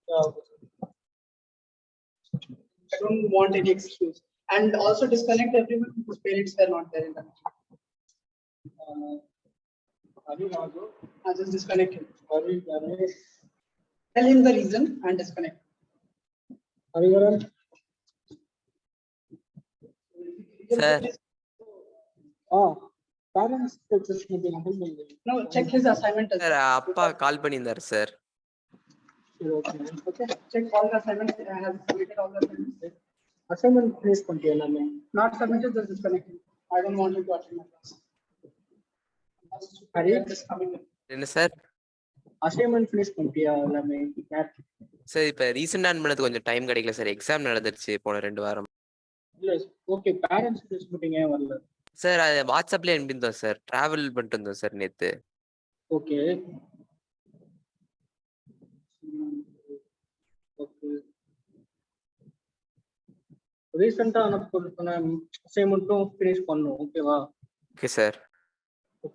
Yeah, okay. I don't want any excuse. And also disconnect everyone whose parents were not there in the meeting. Just disconnect him. Tell him the reason and disconnect. Sir. Parents teachers meeting. No, check his assignment. Sir, appa call பண்ணிருந்தார் sir. Okay, check all the assignments. I have submitted all the assignments. Assignment finish பண்ணிட்டியா? Not submitted, just disconnect. I don't want you to attend my class. Are you just coming? என்ன sir? Assignment finish பண்ணிட்டியா எல்லாமே? Sir இப்ப ரீசெண்டா பண்ணது கொஞ்சம் time கிடைக்கல sir. Exam நடந்துருச்சு போன 2 வாரம். இல்ல ஓகே, பேரண்ட்ஸ் finish மீட்டிங் ஏன் வரல? சார் அது வாட்ஸ்அப்ல அனுப்பியிருந்தோம் சார். டிராவல் பண்ணிட்டு இருந்தோம் சார் நேத்து. ஓகே. ஓகே. ரீசெண்டா அனுப்புன அசைன்மென்ட்டும் finish பண்ணனும், ஓகேவா? Okay sir.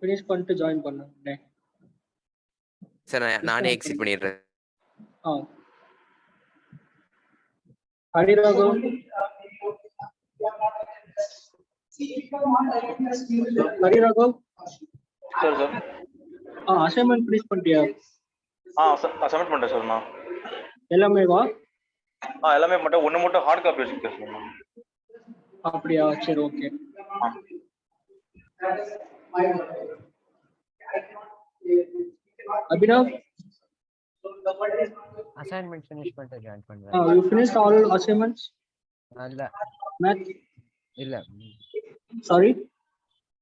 finish பண்ணிட்டு ஜாயின் பண்ணு. சார் நானே எக்ஸிட் பண்ணிடுறேன். Hari Raghav. Hari Raghav. Sir sir. Assignment finish பண்ணிட்டியா? சப்மிட் பண்ணிட்டேன் சார் நான். எல்லாமே வா? எல்லாமே மட்டும் ஒண்ணு மட்டும் ஹார்ட் காப்பி வச்சிருக்கேன் சார் நான். அப்படியா, சரி ஓகே. Abhinav, assignment finish பண்ணிட்டு ஜாயின் பண்ணுவேன். you finished all assignments? இல்ல. Math? இல்ல. Sorry?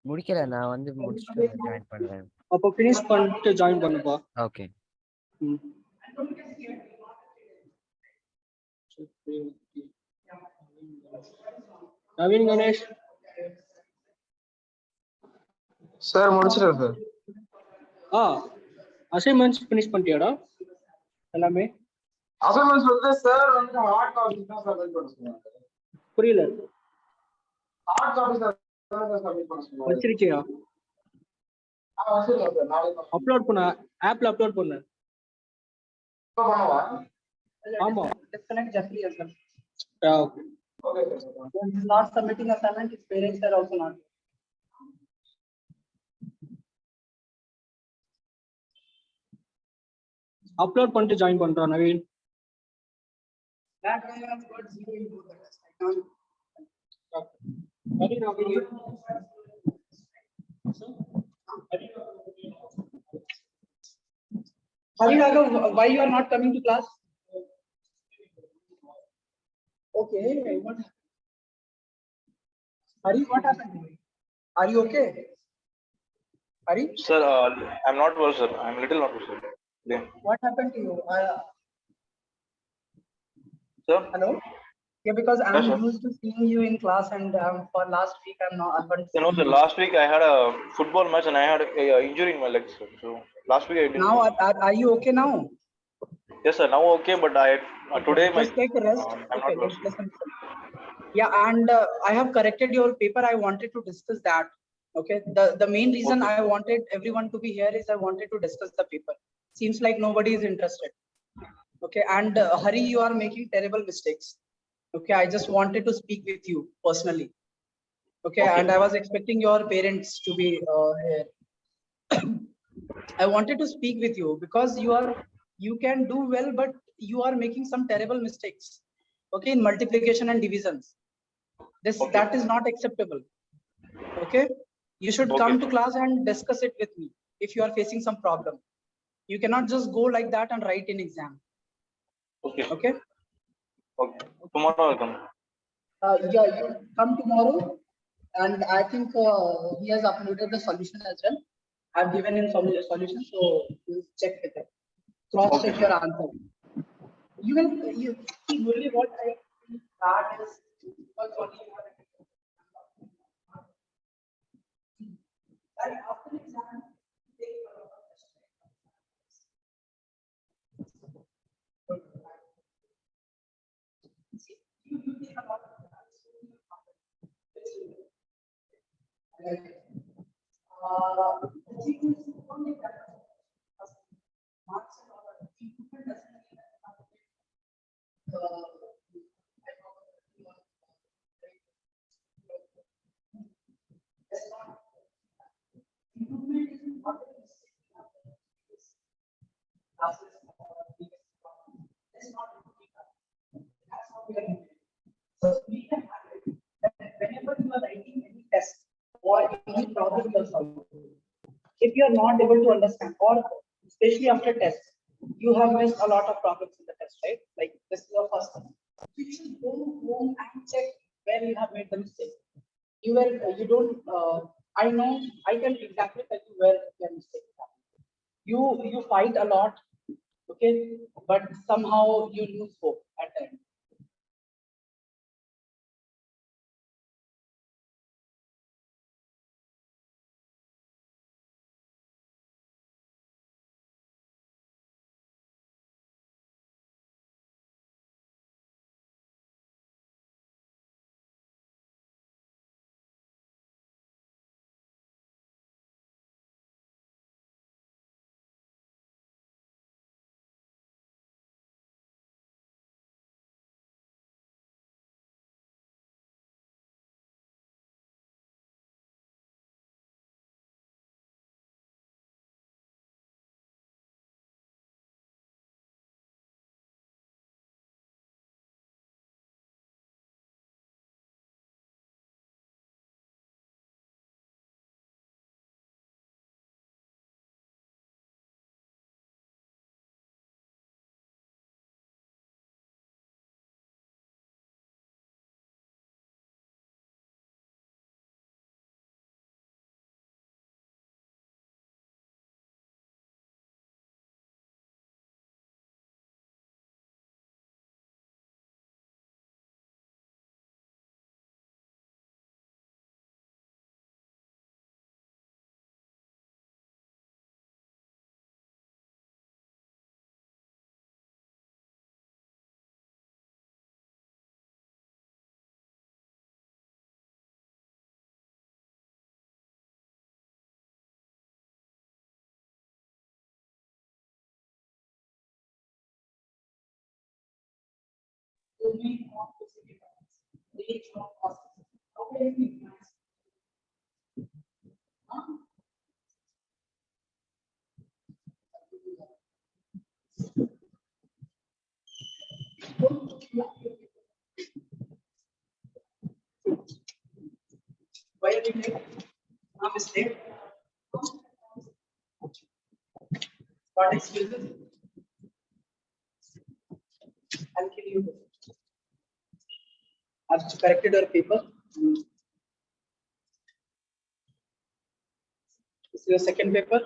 முடிக்கல, நான் வந்து முடிச்சிட்டு ஜாயின் பண்ணுவேன். அப்ப finish பண்ணிட்டு ஜாயின் பண்ணுப்பா. ஓகே. நவீன் கணேஷ். சார் முடிச்சிட்டேன் சார். அசைன்மெண்ட்ஸ் finish பண்ணிட்டியாடா எல்லாமே? அசைன்மெண்ட்ஸ் வந்து சார் வந்து ஹார்ட் காப்பி தான் சப்மிட் பண்ண சொன்னாங்க. புரியல. ஹார்ட் காப்பி தான் சப்மிட் பண்ண சொன்னாங்க. வச்சிருக்கியா? வச்சிருக்கேன் சார். நாளைக்கு அப்லோட் பண்ண, ஆப்ல அப்லோட் பண்ணு. பண்ணவா? ஆமா. Disconnect Jeffrey as well. Okay. Okay sir. When he's not submitting assignment, his parents are also not. Upload பண்ணிட்டு ஜாயின் பண்றா Naveen. That guy has got 0 in both the tests. I can't. Hari Raghav. Hari Raghav, why you are not coming to class? Okay, what? Hari, what happened to you? Are you okay? Hari? Sir, I'm not well, sir. I'm little not well, sir. Yeah. What happened to you? Sir? Hello? Yeah, because I'm Yes, sir. used to seeing you in class, and for last week I'm not. You know, sir, last week I had a football match and I had a injury in my legs, sir. So last week I didn't. Now, are you okay now? Yes, sir. Now okay, but today my. Just take a rest. I'm Okay, not well. listen. Yeah, and I have corrected your paper. I wanted to discuss that. Okay, the main reason I wanted everyone to be here is I wanted to discuss the paper. Seems like nobody is interested. Okay, and Hari, you are making terrible mistakes. Okay, I just wanted to speak with you personally. Okay, and I was expecting your parents to be here. I wanted to speak with you because you can do well, but you are making some terrible mistakes. Okay, in multiplication and divisions. That is not acceptable. Okay, you should come to class and discuss it with me if you are facing some problem. You cannot just go like that and write in exam. Okay. Okay. Okay. Tomorrow I'll come. Yeah, you come tomorrow, and I think he has uploaded the solution as well. I've given him some solution, so we'll check with it. Cross check your answer. You see only what I think that is because only you have. And after the exam, take a lot of you take a lot of the thing is only that marks and all that improvement doesn't mean that we can have it that whenever you are writing any test or any problem you are solving, if you are not able to understand, or especially after test, you have missed a lot of problems in the test, right? Like this is your first time. You should go home and check where you have made the mistake. You don't, I know, I can exactly tell you where your mistake is happening. You fight a lot, okay, but somehow you lose hope at the end. Domain of specific range of costs. How can we minimize? Why did we make a mistake? What excuses? I'll kill you. I've corrected your paper. This is your second paper.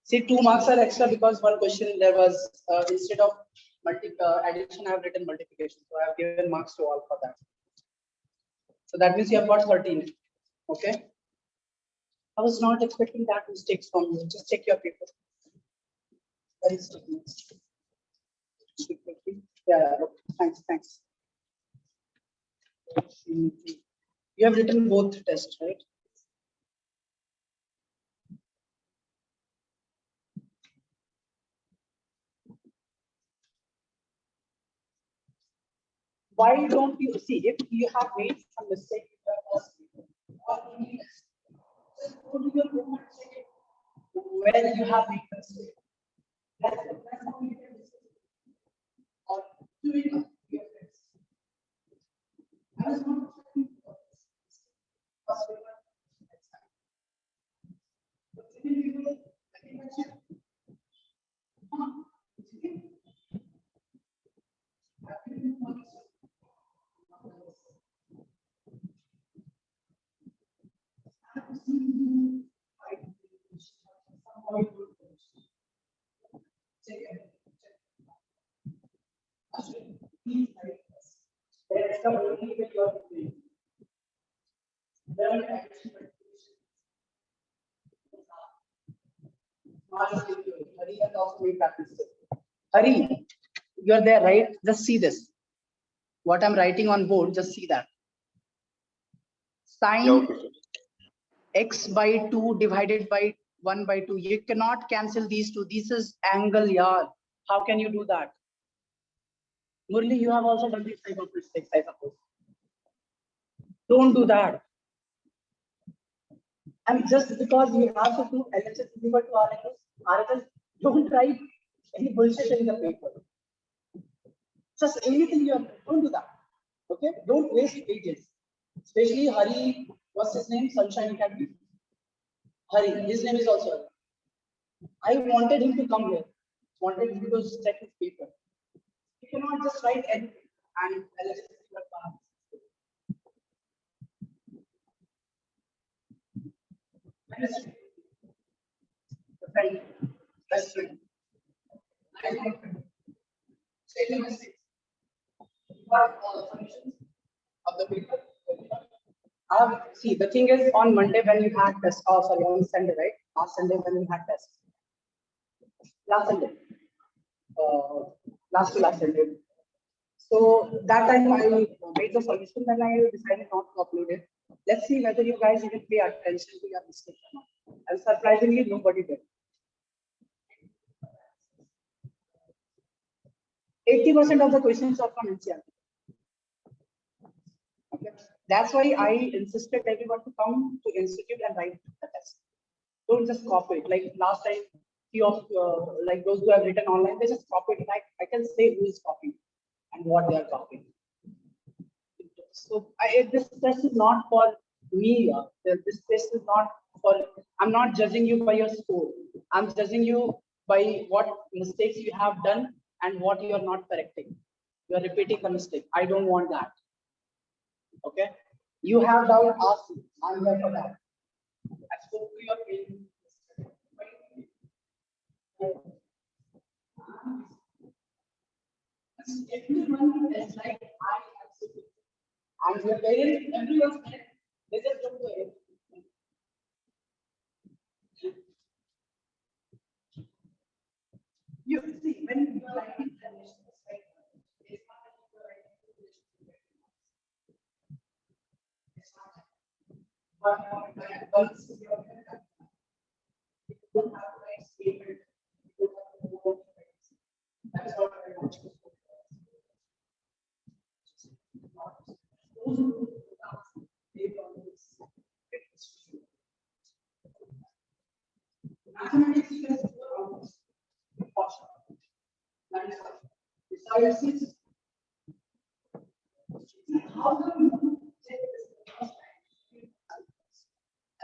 See, 2 marks are extra because one question there was instead of addition, I have written multiplication. So I have given marks to all for that. So that means you have got 13. Okay. I was not expecting that mistakes from you. Just check your paper. Very statements. Yeah, okay. Thanks. You have written both tests, right? Why don't you see if you have made some mistake in the first paper or any test, just go to your room and check it where you have made the mistake. That's how you can discuss it. Or doing your test. I was not expecting first paper, next time. But second paper, I think I check. Hari, you're there, right? Just see this. What I'm writing on board, just see that. Sine Yeah, okay, sir. x by 2 divided by 1 by 2. You cannot cancel these two. This is angle, yaar. How can you do that? Murli, you have also done this type of mistakes, I suppose. Don't do that. And just because you have to do LHS is equal to RHS, Don't write any bullshit in the paper. Just anything don't do that. Okay? Don't waste pages. Especially Hari, what's his name? Sunshine Academy. Hari, his name is also Hari. I wanted him to come here. Wanted him to check his paper. You cannot just write anything and let's just see what comes. Friend, best friend. Of the paper. See, the thing is, on Monday when you had test, sorry, on Sunday, right? Last Sunday when you had test. Last Sunday. Last Sunday. So that time I made the solution, then I decided not to upload it. Let's see whether you guys even pay attention to your mistake or not. And surprisingly, nobody did. 80% of the questions are from NCERT. Okay. That's why I insisted everyone to come to institute and write the test. Don't just copy it. Like last time, few of like those who have written online, they just copied it. I can say who is copying and what they are copying. So this test is not for me. This test is not for. I'm not judging you by your score. I'm judging you by what mistakes you have done and what you are not correcting. You are repeating the mistake. I don't want that. Okay. You have doubt, ask me. I'm here for that. I spoke to your parents. Everyone is like I'm your parents, everyone's parents. They just don't do it. You see, when you are writing conditions, right? It's not that you are writing conditions. It's not that. But once you are you don't have the right statement, you don't have the wrong things. That's what I want you to do. Those who do that, they always get this true. Mathematics is almost impossible. That is why. Besides this, how do you take this the first time?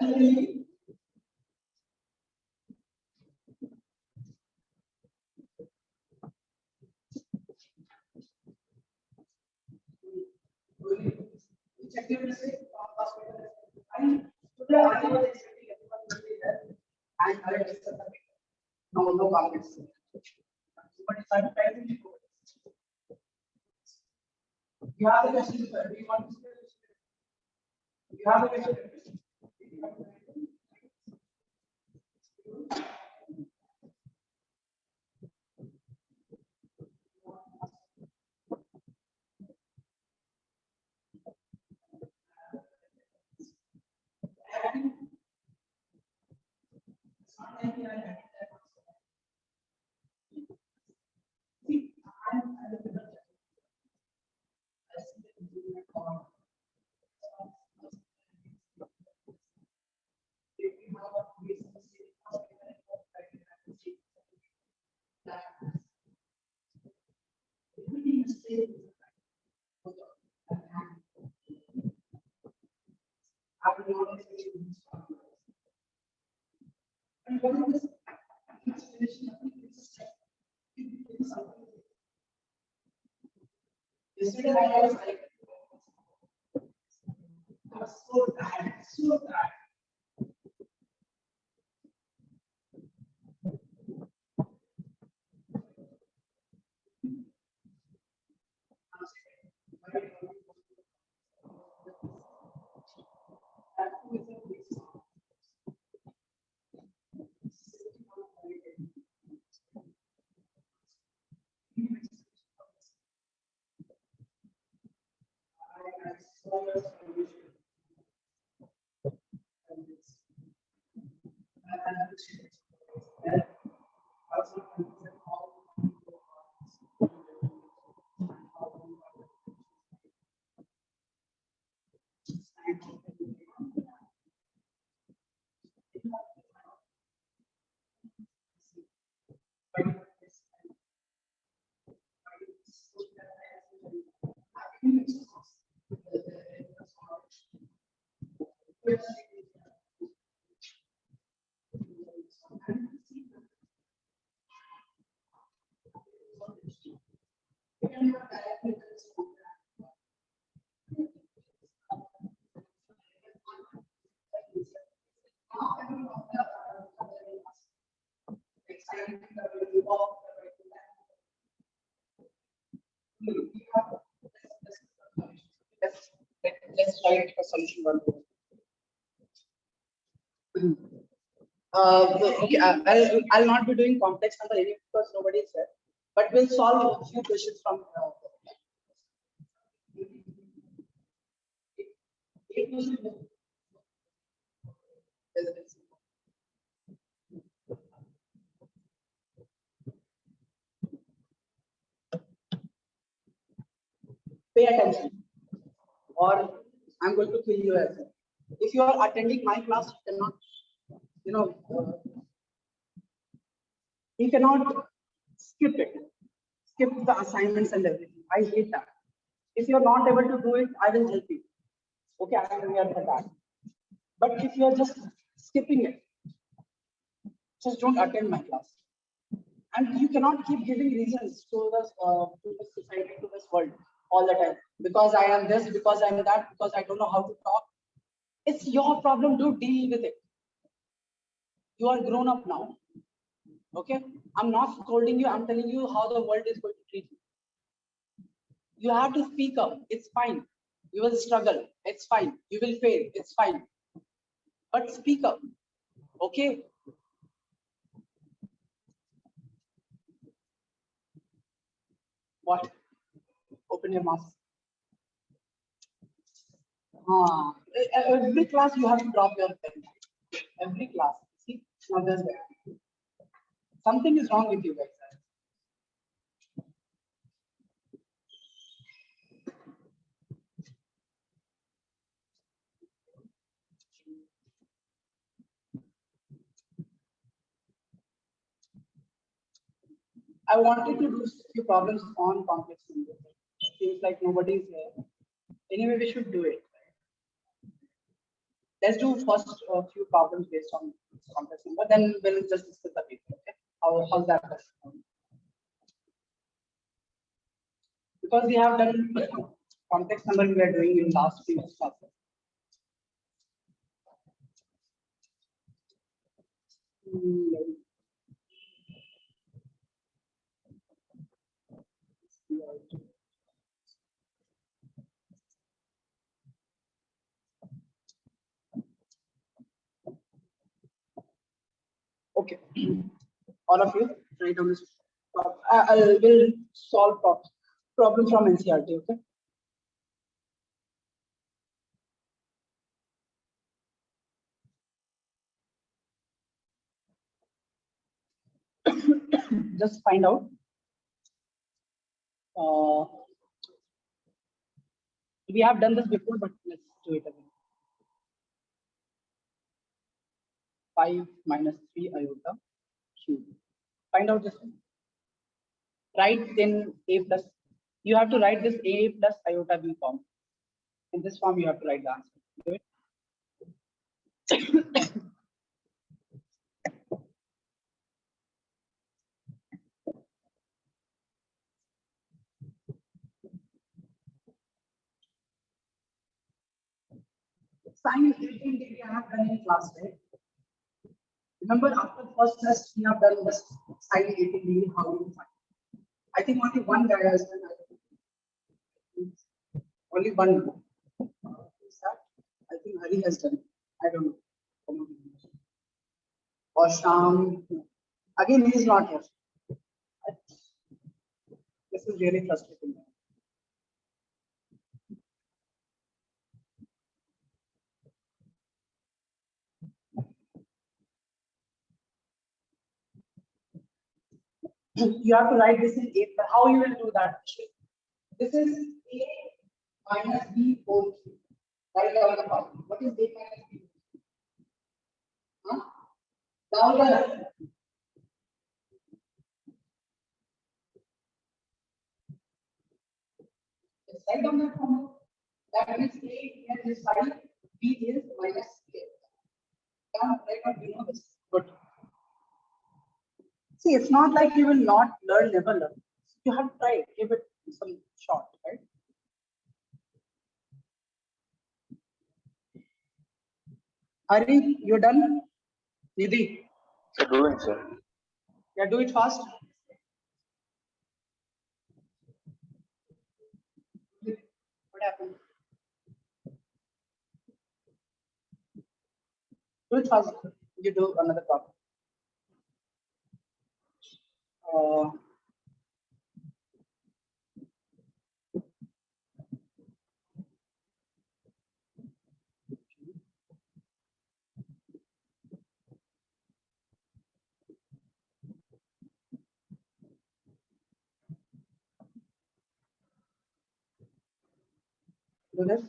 And then you check your mistake. Today I was expecting everyone to be there and I discussed the paper. No comments. But sometimes you have a question, sir. Do you want to say? You have a question. Yesterday I was like, I was so tired, so tired. Let's try a solution one. Okay, I'll not be doing complex number any because nobody is there, but we'll solve a few questions from. Pay attention, or I'm going to kill you as well. If you are attending my class, you cannot, you cannot skip it, skip the assignments and everything. I hate that. If you're not able to do it, I will help you. Okay, I am here for that. But if you're just skipping it, just don't attend my class. And you cannot keep giving reasons to the society, to this world all the time. Because I am this, because I am that, because I don't know how to talk. It's your problem. Do deal with it. You are grown up now. Okay, I'm not scolding you. I'm telling you how the world is going to treat you. You have to speak up. It's fine. You will struggle. It's fine. You will fail. It's fine. But speak up. Okay. What? Open your mouth. Every class you have to drop your pen. Every class. See, now there's that. Something is wrong with you guys. I wanted to do a few problems on complex numbers. Seems like nobody is there. Anyway, we should do it. Let's do first a few problems based on complex number. Then we'll just discuss the paper. Okay? How's that? Because we have done complex number we are doing in last previous classes. Okay, all of you, try down this. I will solve problems from NCERT. Okay. Just find out. We have done this before, but let's do it again. 5 minus 3 iota cube. Find out this one. Write then a plus. You have to write this a plus iota b form. In this form, you have to write the answer. Do it. Sine 18 degree I have done in class, right? Remember, after first test, we have done this sine 18 degree. How do you find? I think only one guy has done. Only one. I think Hari has done. I don't know. Or Sham. Again, he is not here. This is really frustrating. You have to write this in A. How you will do that? This is A minus B whole cube. Write down the problem. What is A minus B? Huh? Down the write down the formula. That means A is this side, B is minus A. Down, write down, you know this. Good. See, it's not like you will not learn, never learn. You have to try, give it some Hari, you done? Nidhi, So doing, sir. yeah, do it fast. What happened? Do it fast. You do another problem. Do this.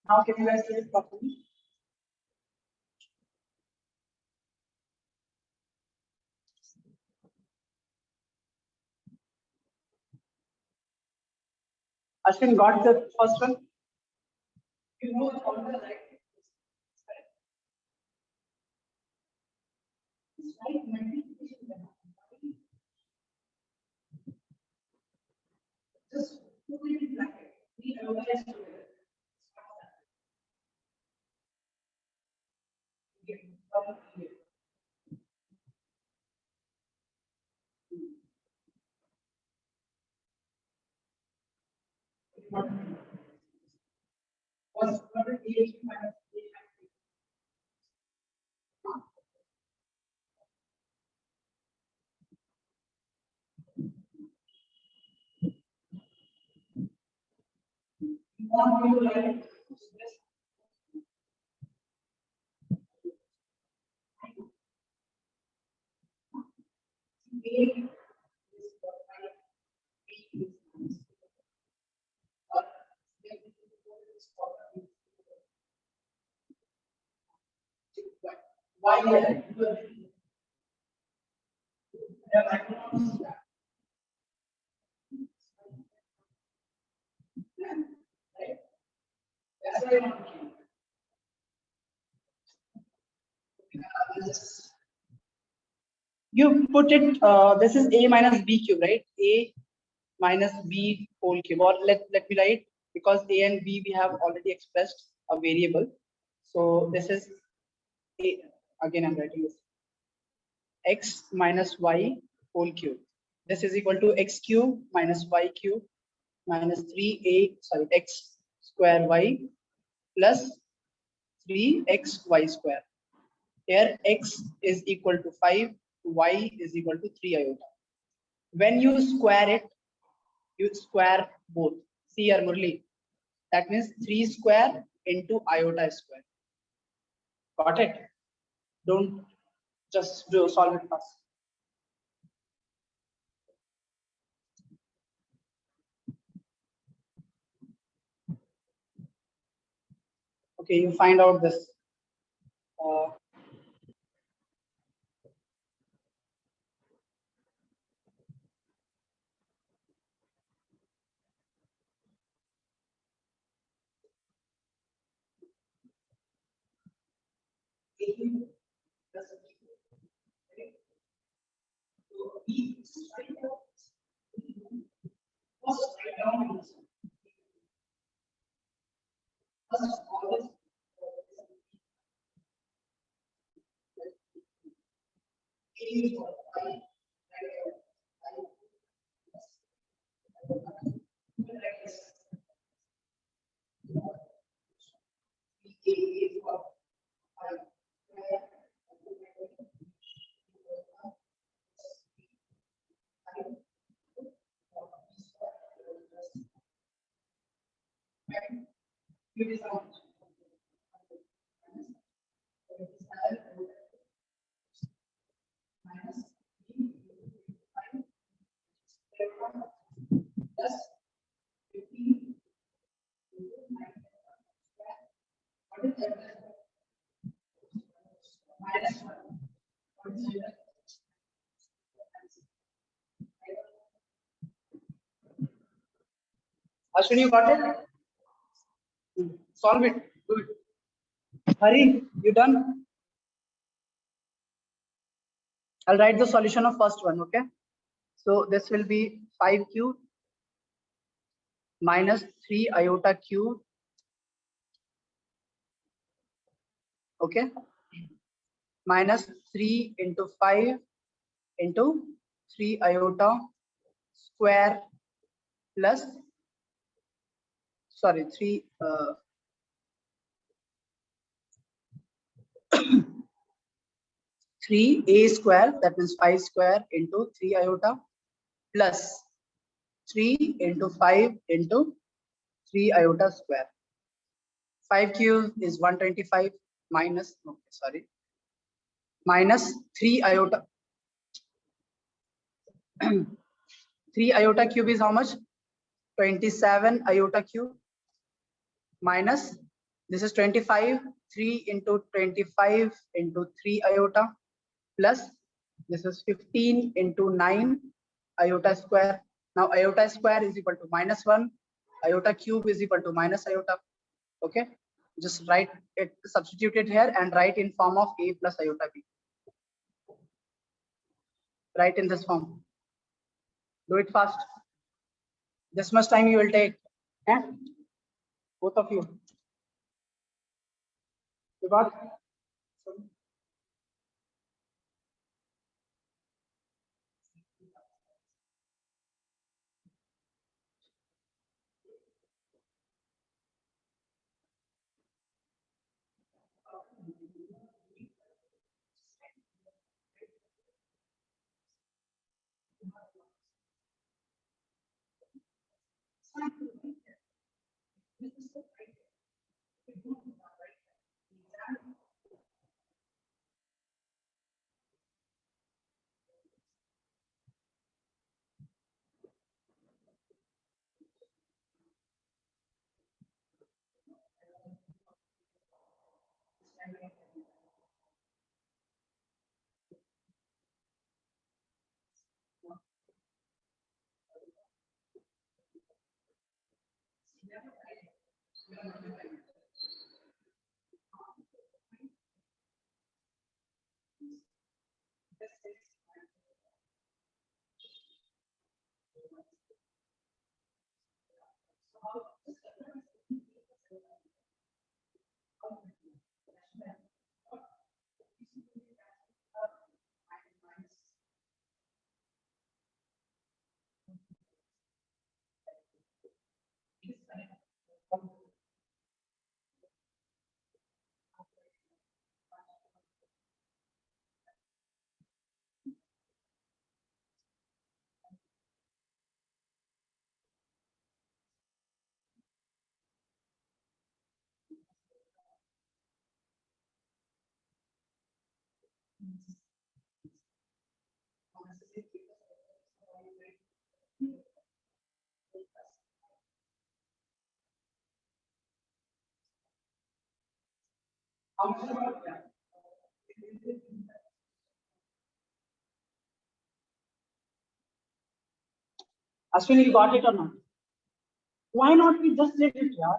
Now can you guys do it properly? Ashwin got the first one. You know all the right. Just put it in bracket. We analyze together. Was minus why you put it, this is a minus b cube, right? A minus b whole cube, or let me write, because a and b we have already expressed a variable. So this is a, again I'm writing this, x minus y whole cube. This is equal to x cube minus y cube minus x square y plus 3xy square. Here x is equal to 5, y is equal to 3 iota. When you square it, you square both. See here, Murli. That means 3 square into iota square. Got it? Don't just do solve it fast. Okay, you find out this. Ashwin, you got it? Solve it. Do it. Hurry, you done? I'll write the solution of first one, okay? So this will be 5q minus 3 iota cube. Okay. Minus 3 into 5 into 3 iota square plus, sorry, 3a square, that means 5 square into 3 iota plus 3 into 5 into 3 iota square. 5 cube is 125 minus, okay, sorry, minus 3 iota. 3 iota cube is how much? 27 iota cube minus, this is 25, 3 into 25 into 3 iota plus, this is 15 into 9 iota square. Now iota square is equal to minus 1, iota cube is equal to minus iota. Okay, just write it, substitute it here and write in form of a plus iota b. Write in this form. Do it fast. This much time you will take. Eh? Both of you. You got? Ashwini, you got it or not? Why not we just let it, yeah?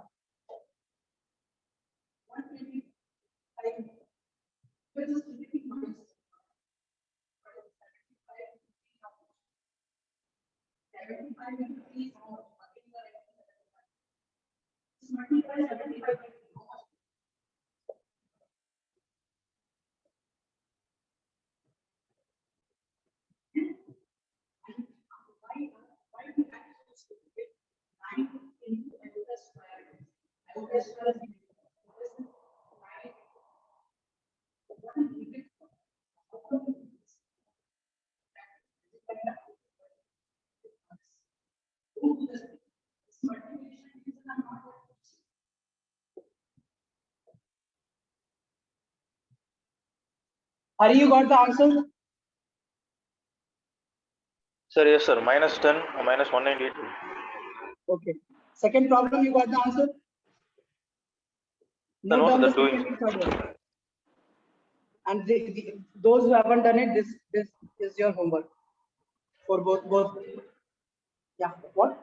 Hari, you got the answer? Sir, yes, sir. Minus 10 or minus 192. Okay. Second problem, you got the answer? No, Note no, down the that's doing. second and third one. And those who haven't done it, this is your homework for both. Yeah. What?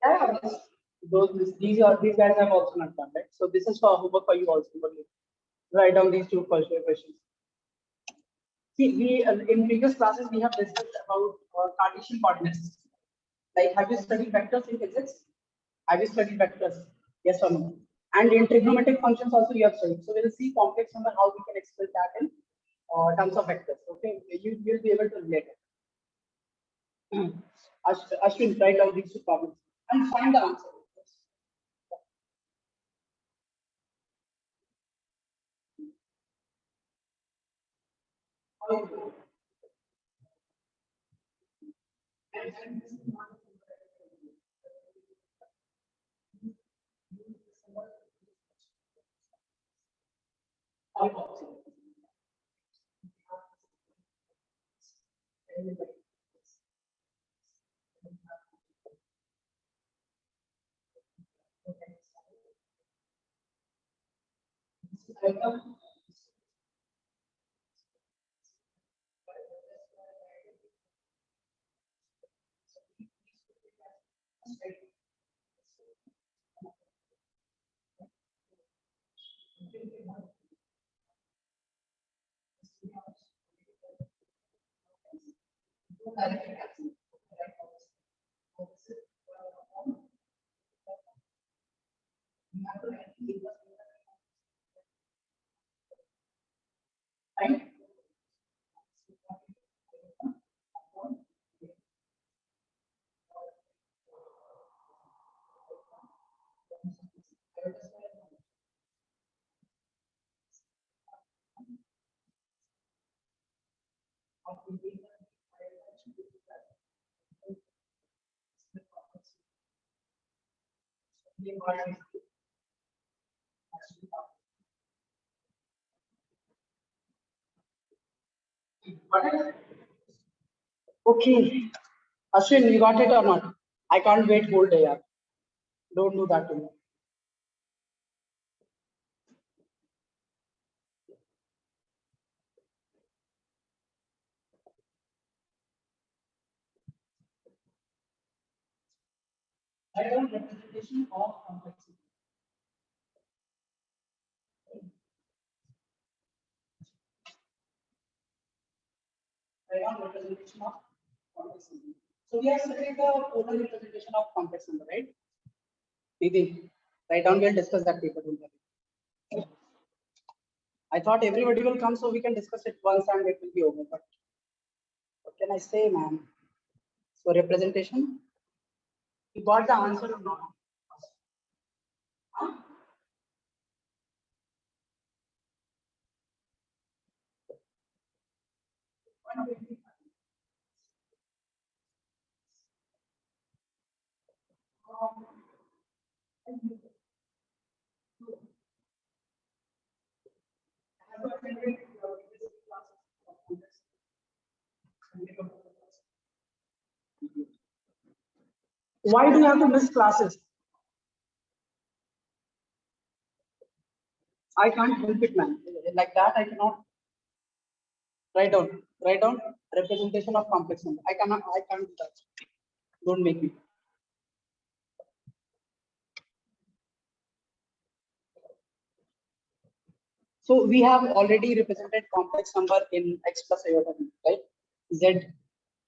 Yeah. These guys have also not done, right? So this is for homework for you also. Write down these two questions. See, we in previous classes we have discussed about Cartesian coordinates. Like, have you studied vectors in physics? Have you studied vectors? Yes or no? And in trigonometric functions also you have studied. So we will see complex number, how we can express that in terms of vectors. Okay, you will be able to relate it. Ashwin, write down these two problems and find the answer. Right? Okay, Ashwin, you got it or not? I can't wait whole day. Yaar. Don't do that to me. Write down representation of complexity. Write down representation of complexity. So we are studying the polar representation of complex number, right? Maybe write down. We'll discuss that paper. I thought everybody will come so we can discuss it once and it will be over. But what can I say, man? So representation. You got the answer or not? Huh? Why do you have to miss classes? I can't help it, man. Like that, I cannot. Write down. Write down representation of complex number. I cannot. I can't do that. Don't make me. So we have already represented complex number in x plus iota b, right? Z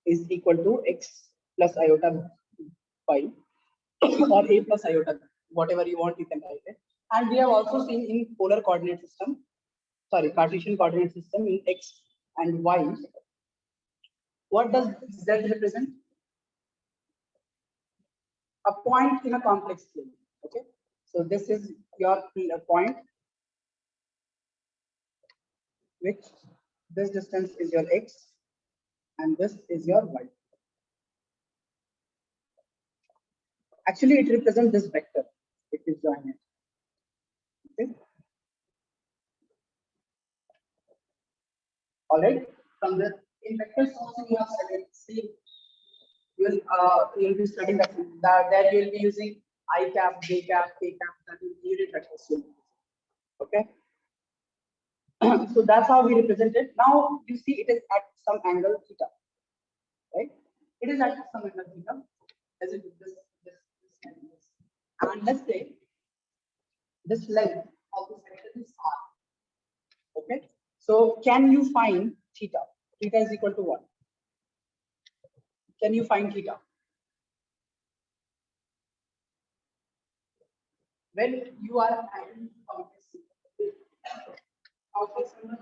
is equal to x plus iota pi or a plus iota, whatever you want, you can write it. And we have also seen in polar coordinate system, sorry, Cartesian coordinate system in x and y. What does z represent? A point in a complex plane. Okay, so this is your point, which this distance is your x and this is your y. Actually, it represents this vector if you join it. Okay. All right. From the in vector sourcing, you have studied. See, you'll be studying that. There you will be using I cap, j cap, k cap. That is unit vectors. Okay. So that's how we represent it. Now you see it is at some angle theta, right? It is at some angle theta. As it is this angle. And let's say this length of this vector is r. Okay. So can you find theta? Theta is equal to what? Can you find theta? when you are adding complex number,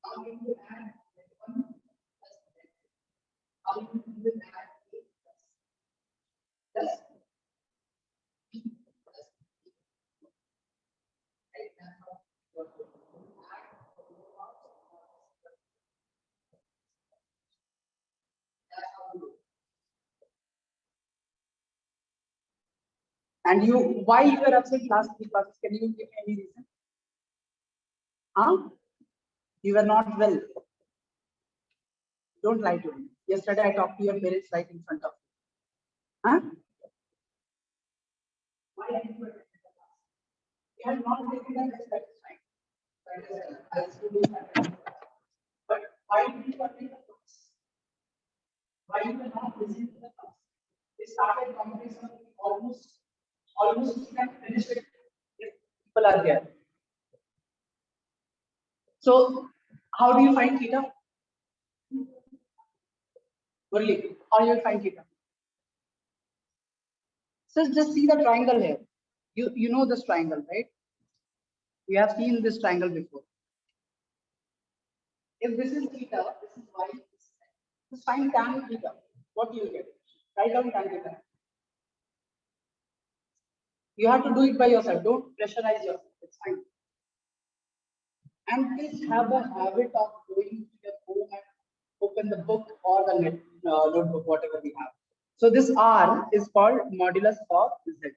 how you will add 1 plus how you will add 8 plus B plus B. Right? That's how you are going to add. That's how you do. And you, why you were absent last 3 classes? Can you give any reason? Huh? You were not well. Don't lie to me. Yesterday I talked to your parents right in front of you. Huh? Why did you attend the class? You have not taken the test, that is fine. That is fine. But why did you attend the class? Why you were not listening to the class? We started competition almost we can finish it if people are there. So how do you find theta? Only how do you find theta? So just see the triangle here. You know this triangle, right? We have seen this triangle before. If this is theta, this is y, this is x. Just find tan theta. What do you get? Write down tan theta. You have to do it by yourself. Don't pressurize yourself. It's fine. And please have a habit of going to your home and open the book or the notebook, whatever we have. So this R is called modulus of Z.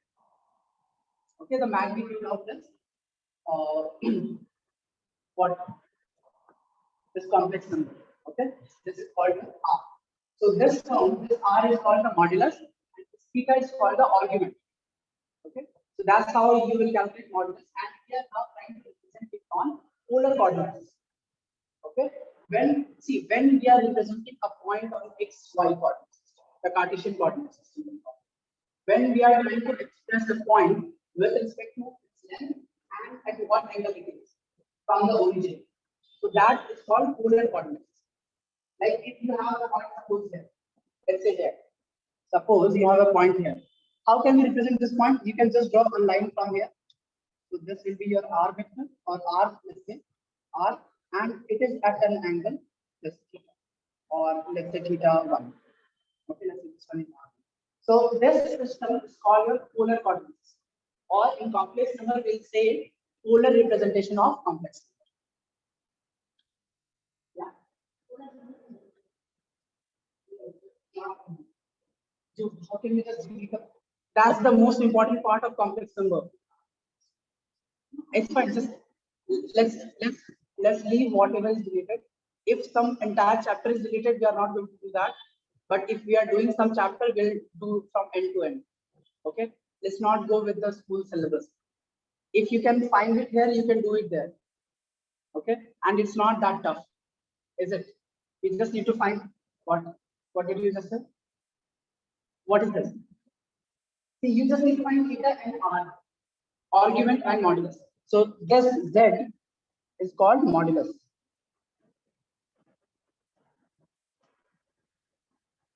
Okay, the magnitude of this what this complex number. Okay, this is called R. So this term, this R is called the modulus, and this theta is called the argument. Okay, so that's how you will calculate modulus, and we are now trying to represent it on polar coordinates. Okay, when we are representing a point on x, y coordinates, the Cartesian coordinate system. When we are trying to express a point with respect to its length and at what angle it is from the origin, so that is called polar coordinates. Like if you have a point, suppose here, let's say here, suppose you have a point here. How can you represent this point? You can just draw a line from here. So this will be your R vector or R, let's say R, and it is at an angle, just theta, or let's say theta 1. Okay, let's say this one is R. So this system is called your polar coordinates, or in complex number we'll say polar representation of complex number. Yeah. How can we just delete it? That's the most important part of complex number. It's fine. Just let's leave whatever is deleted. If some entire chapter is deleted, we are not going to do that. But if we are doing some chapter, we'll do from end to end. Okay. Let's not go with the school syllabus. If you can find it here, you can do it there. Okay. And it's not that tough, is it? You just need to find what did you just say? What is this? See, you just need to find theta and R, argument and modulus. So this Z is called modulus.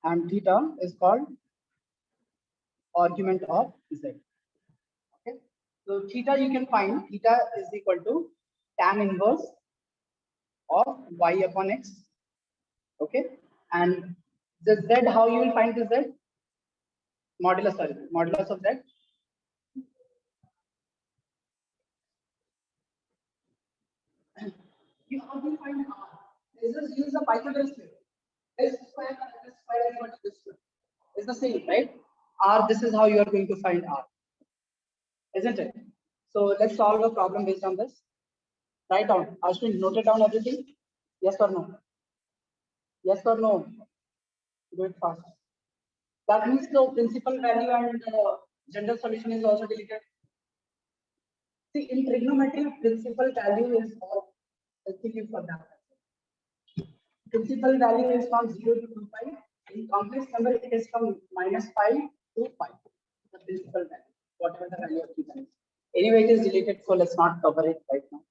And theta is called argument of Z. Okay. So theta you can find, theta is equal to tan inverse of y upon x. Okay. And the Z, how you will find the Z? Modulus, sorry, modulus of Z. How do you find R? Let's just use the Pythagoras theorem. This square plus this square is equal to this square. It's the same, right? R, this is how you are going to find R. Isn't it? So let's solve a problem based on this. Write down. Ashwin, noted down everything? Yes or no? Yes or no? Do it fast. That means the principal value and general solution is also deleted. See, in trigonometry, principal value is let's give you for that. Principal value is from 0 to 2 pi. In complex number, it is from -5 to 5. The principal value, whatever the value of theta is. Anyway, it is deleted, so let's not cover it right now.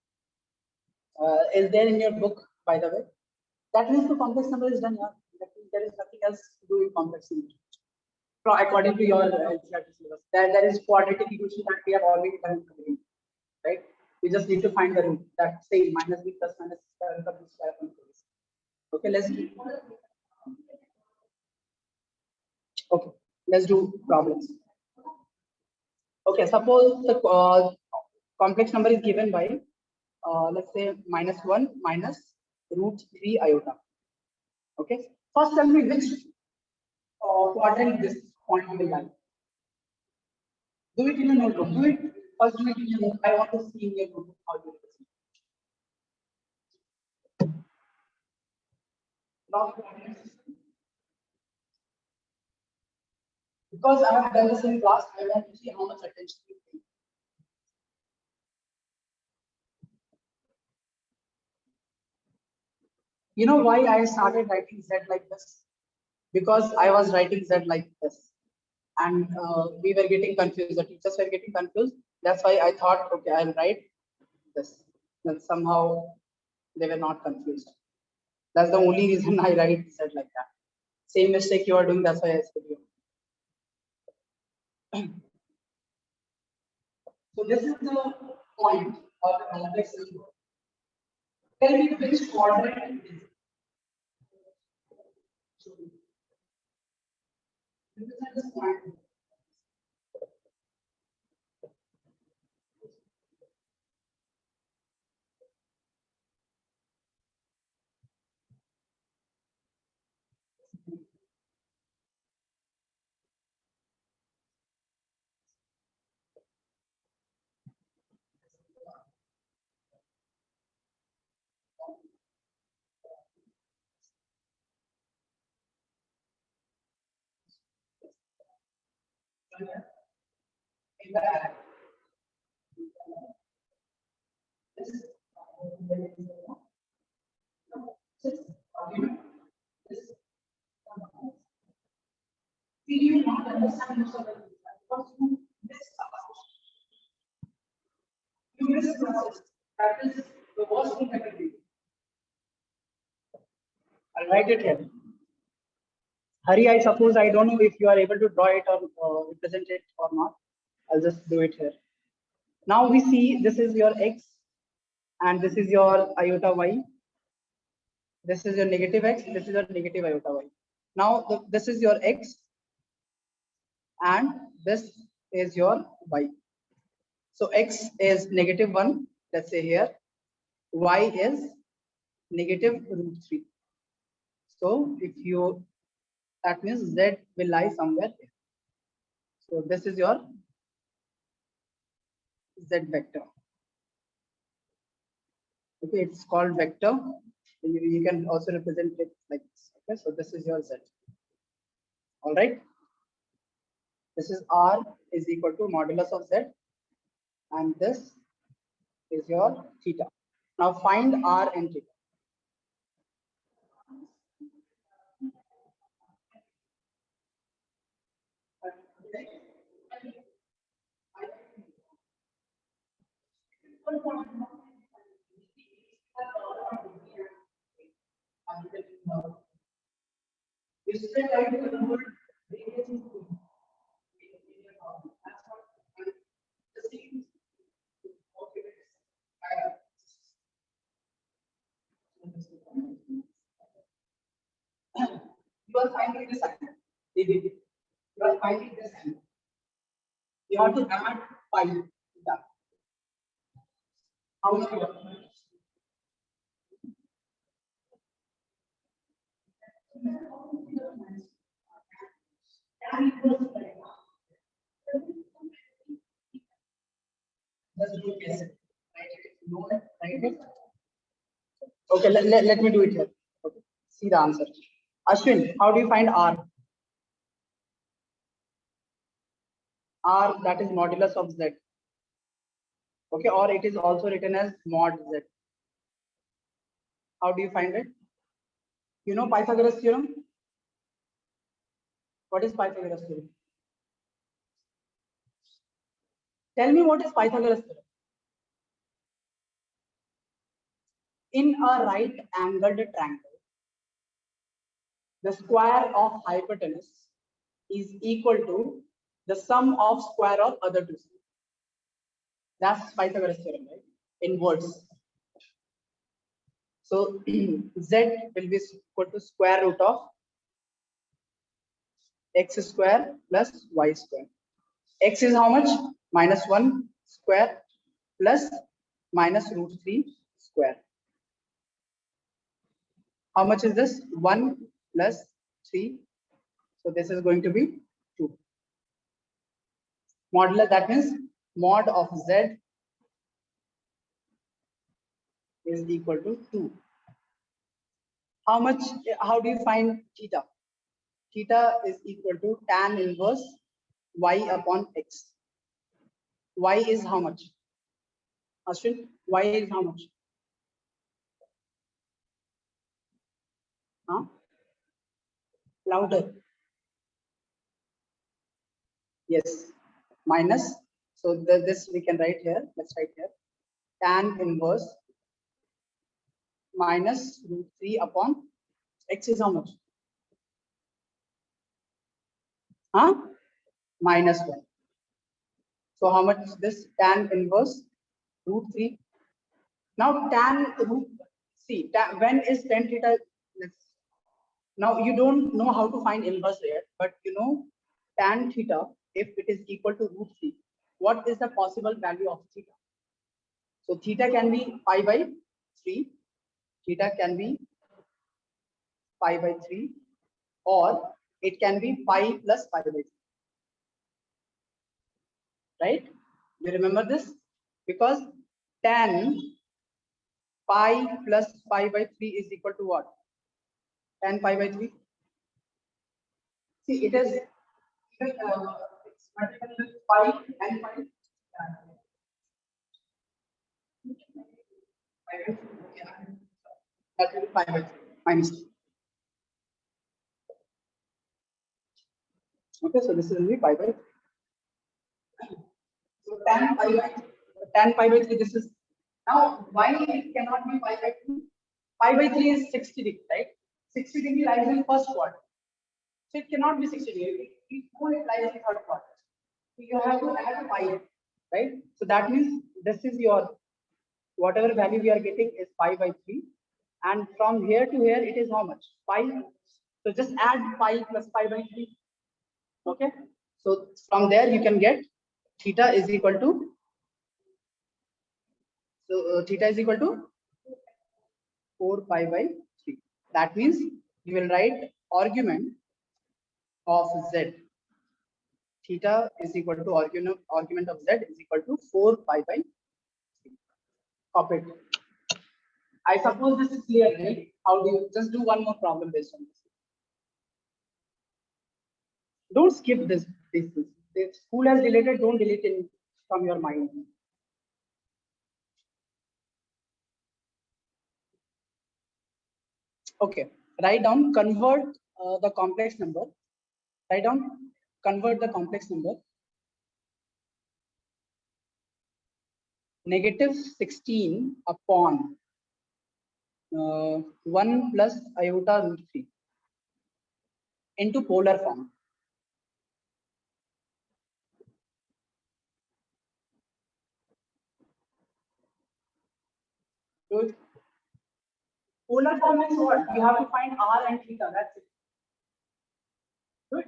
Is there in your book, by the way? That means the complex number is done. Yeah. That means there is nothing else to do in complex number. According to your NCERT syllabus, there is quadratic equation that we have already done in the beginning, right? We just need to find the root. That same minus b plus minus square root of b square upon 4ac. Okay, let's do. Okay, let's do problems. Okay, suppose the complex number is given by let's say -1 minus √3 iota. Okay, first tell me which quadrant this point will lie. Do it in your notebook. Do it first. Do it in your notebook. I want to see in your notebook how you represent. Because I have done this in class, I want to see how much attention you pay. You know why I started writing Z like this? Because I was writing Z like this. And we were getting confused. The teachers were getting confused. That's why I thought, okay, I'll write this. Then somehow they were not confused. That's the only reason I write Z like that. Same mistake you are doing, that's why I said you. So this is the point of the complex number. Tell me which quadrant it is. Represent this point. You not understand most of the because you miss the process. That is the worst thing I can do. I'll write it here. Hari, I suppose I don't know if you are able to draw it or represent it or not. I'll just do it here. Now we see this is your x and this is your iota y. This is your negative x, this is your negative iota y. Now this is your x and this is your y. So x is -1, let's say here. Y is -√3. So if you, that means z will lie somewhere here. So this is your z vector. Okay, it's called vector. You can also represent it like this. Okay, so this is your z. All right. This is r is equal to modulus of z, and this is your theta. Now find r and theta. You are finding this angle. You are finding this angle. You have to add pi to that. How much you are? Okay, let me do it here. Okay, see the answer. Ashwin, how do you find R? R, that is modulus of Z. Okay, or it is also written as mod Z. How do you find it? You know Pythagoras theorem? What is Pythagoras theorem? Tell me what is Pythagoras theorem? In a right angled triangle, the square of hypotenuse is equal to the sum of square of other two sides. That's Pythagoras theorem, right? In words. So z will be equal to square root of x square plus y square. X is how much? -1 square plus minus root 3 square. How much is this? 1 plus 3. So this is going to be 2. Modular, that means mod of z is equal to 2. How much? How do you find theta? Theta is equal to tan inverse y upon x. Y is how much? Ashwin, y is how much? Huh? Louder. Yes. Minus. So this we can write here. Let's write here. Tan inverse minus root 3 upon x is how much? Huh? -1. So how much is this? Tan inverse root 3. Now tan root, see, when is tan theta? Now you don't know how to find inverse there, but you know tan theta, if it is equal to root 3, what is the possible value of theta? So theta can be pi by 3, theta can be pi by 3, or it can be pi plus pi by 3. Right? You remember this? Because tan pi plus pi by 3 is equal to what? Tan pi by 3. See, it is it's multiple with pi and pi. That will be pi by 3 minus 2. Okay, so this will be pi by 3. So tan pi by 3, this is now why it cannot be pi by 3? Pi by 3 is 60 degree, right? 60 degree lies in first quadrant. So it cannot be 60 degree. It only lies in third quadrant. So you have to add pi, right? So that means this is your whatever value we are getting is pi by 3. And from here to here, it is how much? Pi. So just add pi plus pi by 3. Okay. So from there you can get theta is equal to, so theta is equal to 4 pi by 3. That means you will write argument of z. Theta is equal to argument of z is equal to 4 pi by 3. Copy it. I suppose this is clear, right? How do you just do one more problem based on this? Don't skip this. If school has deleted, don't delete it from your mind. Okay, write down, convert the complex number. Write down, convert the complex number. -16 upon 1 plus iota root 3 into polar form. Good. Polar form is what? You have to find r and theta. That's it. Good.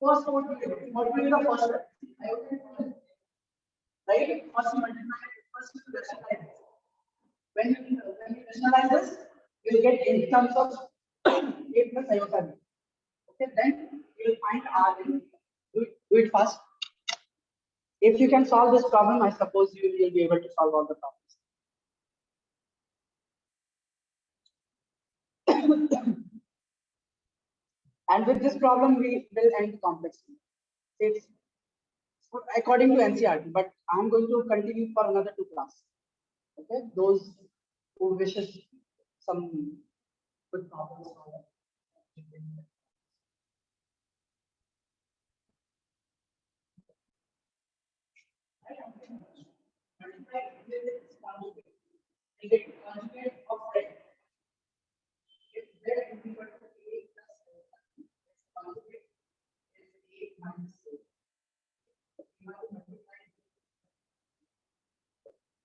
First, what will be the first step? Right? First multiply. First rationalize. When you rationalize this, you will get in terms of a plus iota b. Okay, then you will find r and theta. Do it fast. If you can solve this problem, I suppose you will be able to solve all the problems. And with this problem, we will end complex. It's according to NCERT, but I'm going to continue for another 2 classes. Okay, those who wishes some good problems. Is it conjugate of z? If z is equal to a plus z, conjugate is a minus z. You have to multiply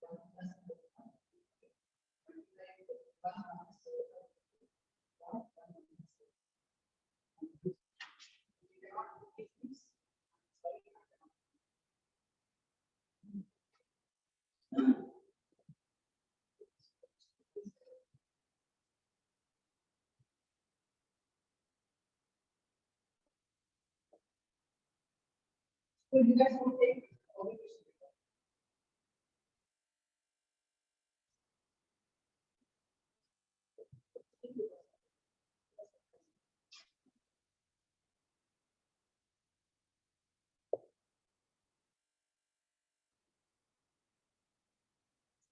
one plus z, multiply with one minus z, one minus z. You cannot do this. Sorry. So you guys will take all the questions.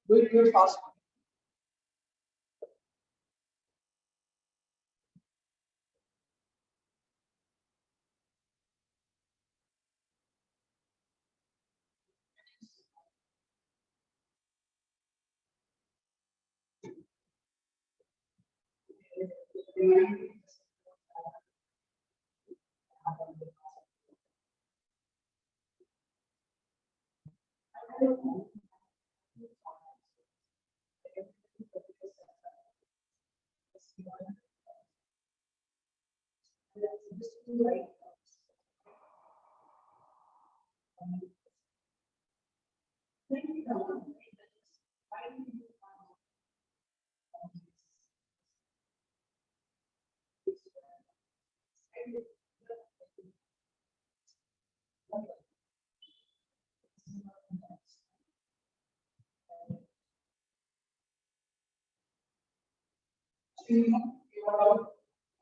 Do it fast.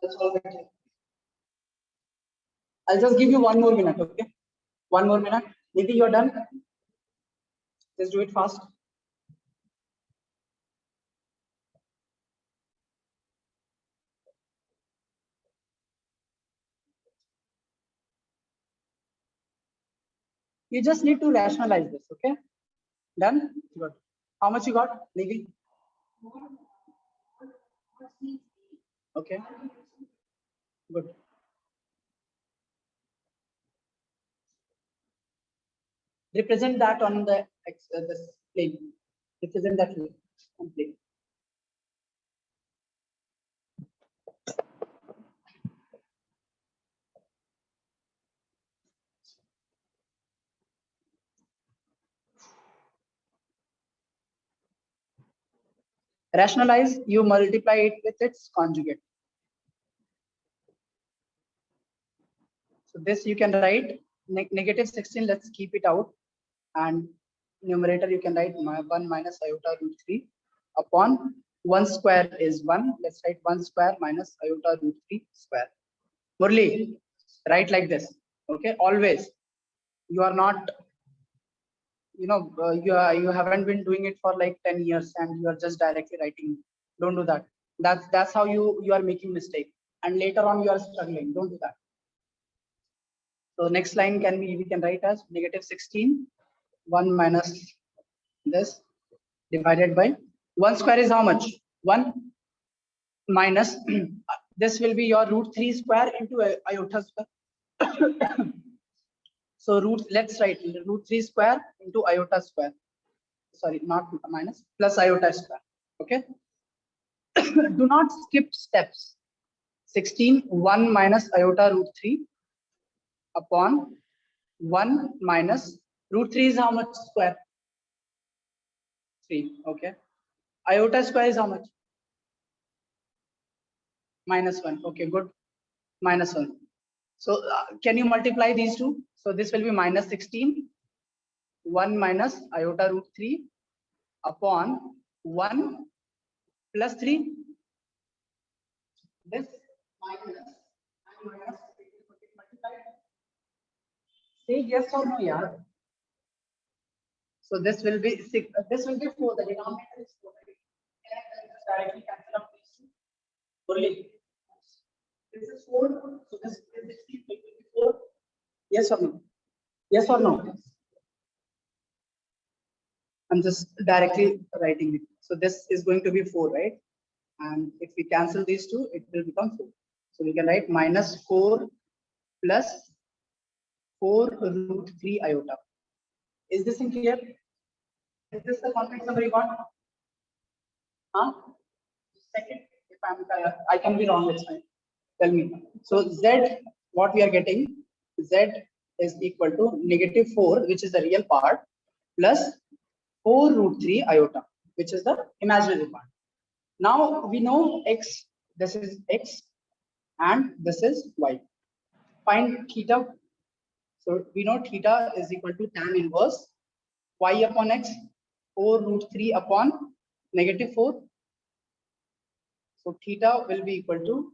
That's all. I'll just give you 1 more minute, okay? 1 more minute. Nidhi, you're done. Just do it fast. You just need to rationalize this, okay? Done? Good. How much you got, Nidhi? Okay. Good. Represent that on the this plane. Represent that on plane. Rationalize, you multiply it with its conjugate. So this you can write negative 16, let's keep it out. And numerator you can write 1 minus iota root 3 upon 1 square is 1. Let's write 1 square minus iota root 3 square. Murli, write like this. Okay, always. You are not, you know, you haven't been doing it for like 10 years and you are just directly writing. Don't do that. That's how you are making mistake. And later on you are struggling. Don't do that. So next line can be, we can write as negative 16, 1 minus this divided by 1 square is how much? 1 minus this will be your root 3 square into iota square. So let's write root 3 square into iota square. Sorry, not minus, plus iota square. Okay. Do not skip steps. 16, 1 minus iota root 3 upon 1 minus root 3 is how much square? 3. Okay. Iota square is how much? Minus 1. Okay, good. Minus 1. So can you multiply these two? So this will be minus 16, 1 minus iota root 3 upon 1 plus 3. This minus and minus multiply. Say yes or no, yeah. So this will be 6. This will be 4. The denominator is 4. Can I just directly cancel out these two? Only. This is 4. So this is 4. Yes or no? Yes or no? I'm just directly writing it. So this is going to be 4, right? And if we cancel these two, it will become 4. So we can write minus 4 plus 4 root 3 iota. Is this in clear? Is this the context somebody got? Huh? Second, if I can be wrong, it's fine. Tell me. So Z, what we are getting, Z is equal to negative 4, which is the real part, plus 4 root 3 iota, which is the imaginary part. Now we know X, this is X, and this is Y. Find theta. So we know theta is equal to tan inverse Y upon X, 4 root 3 upon negative 4. So theta will be equal to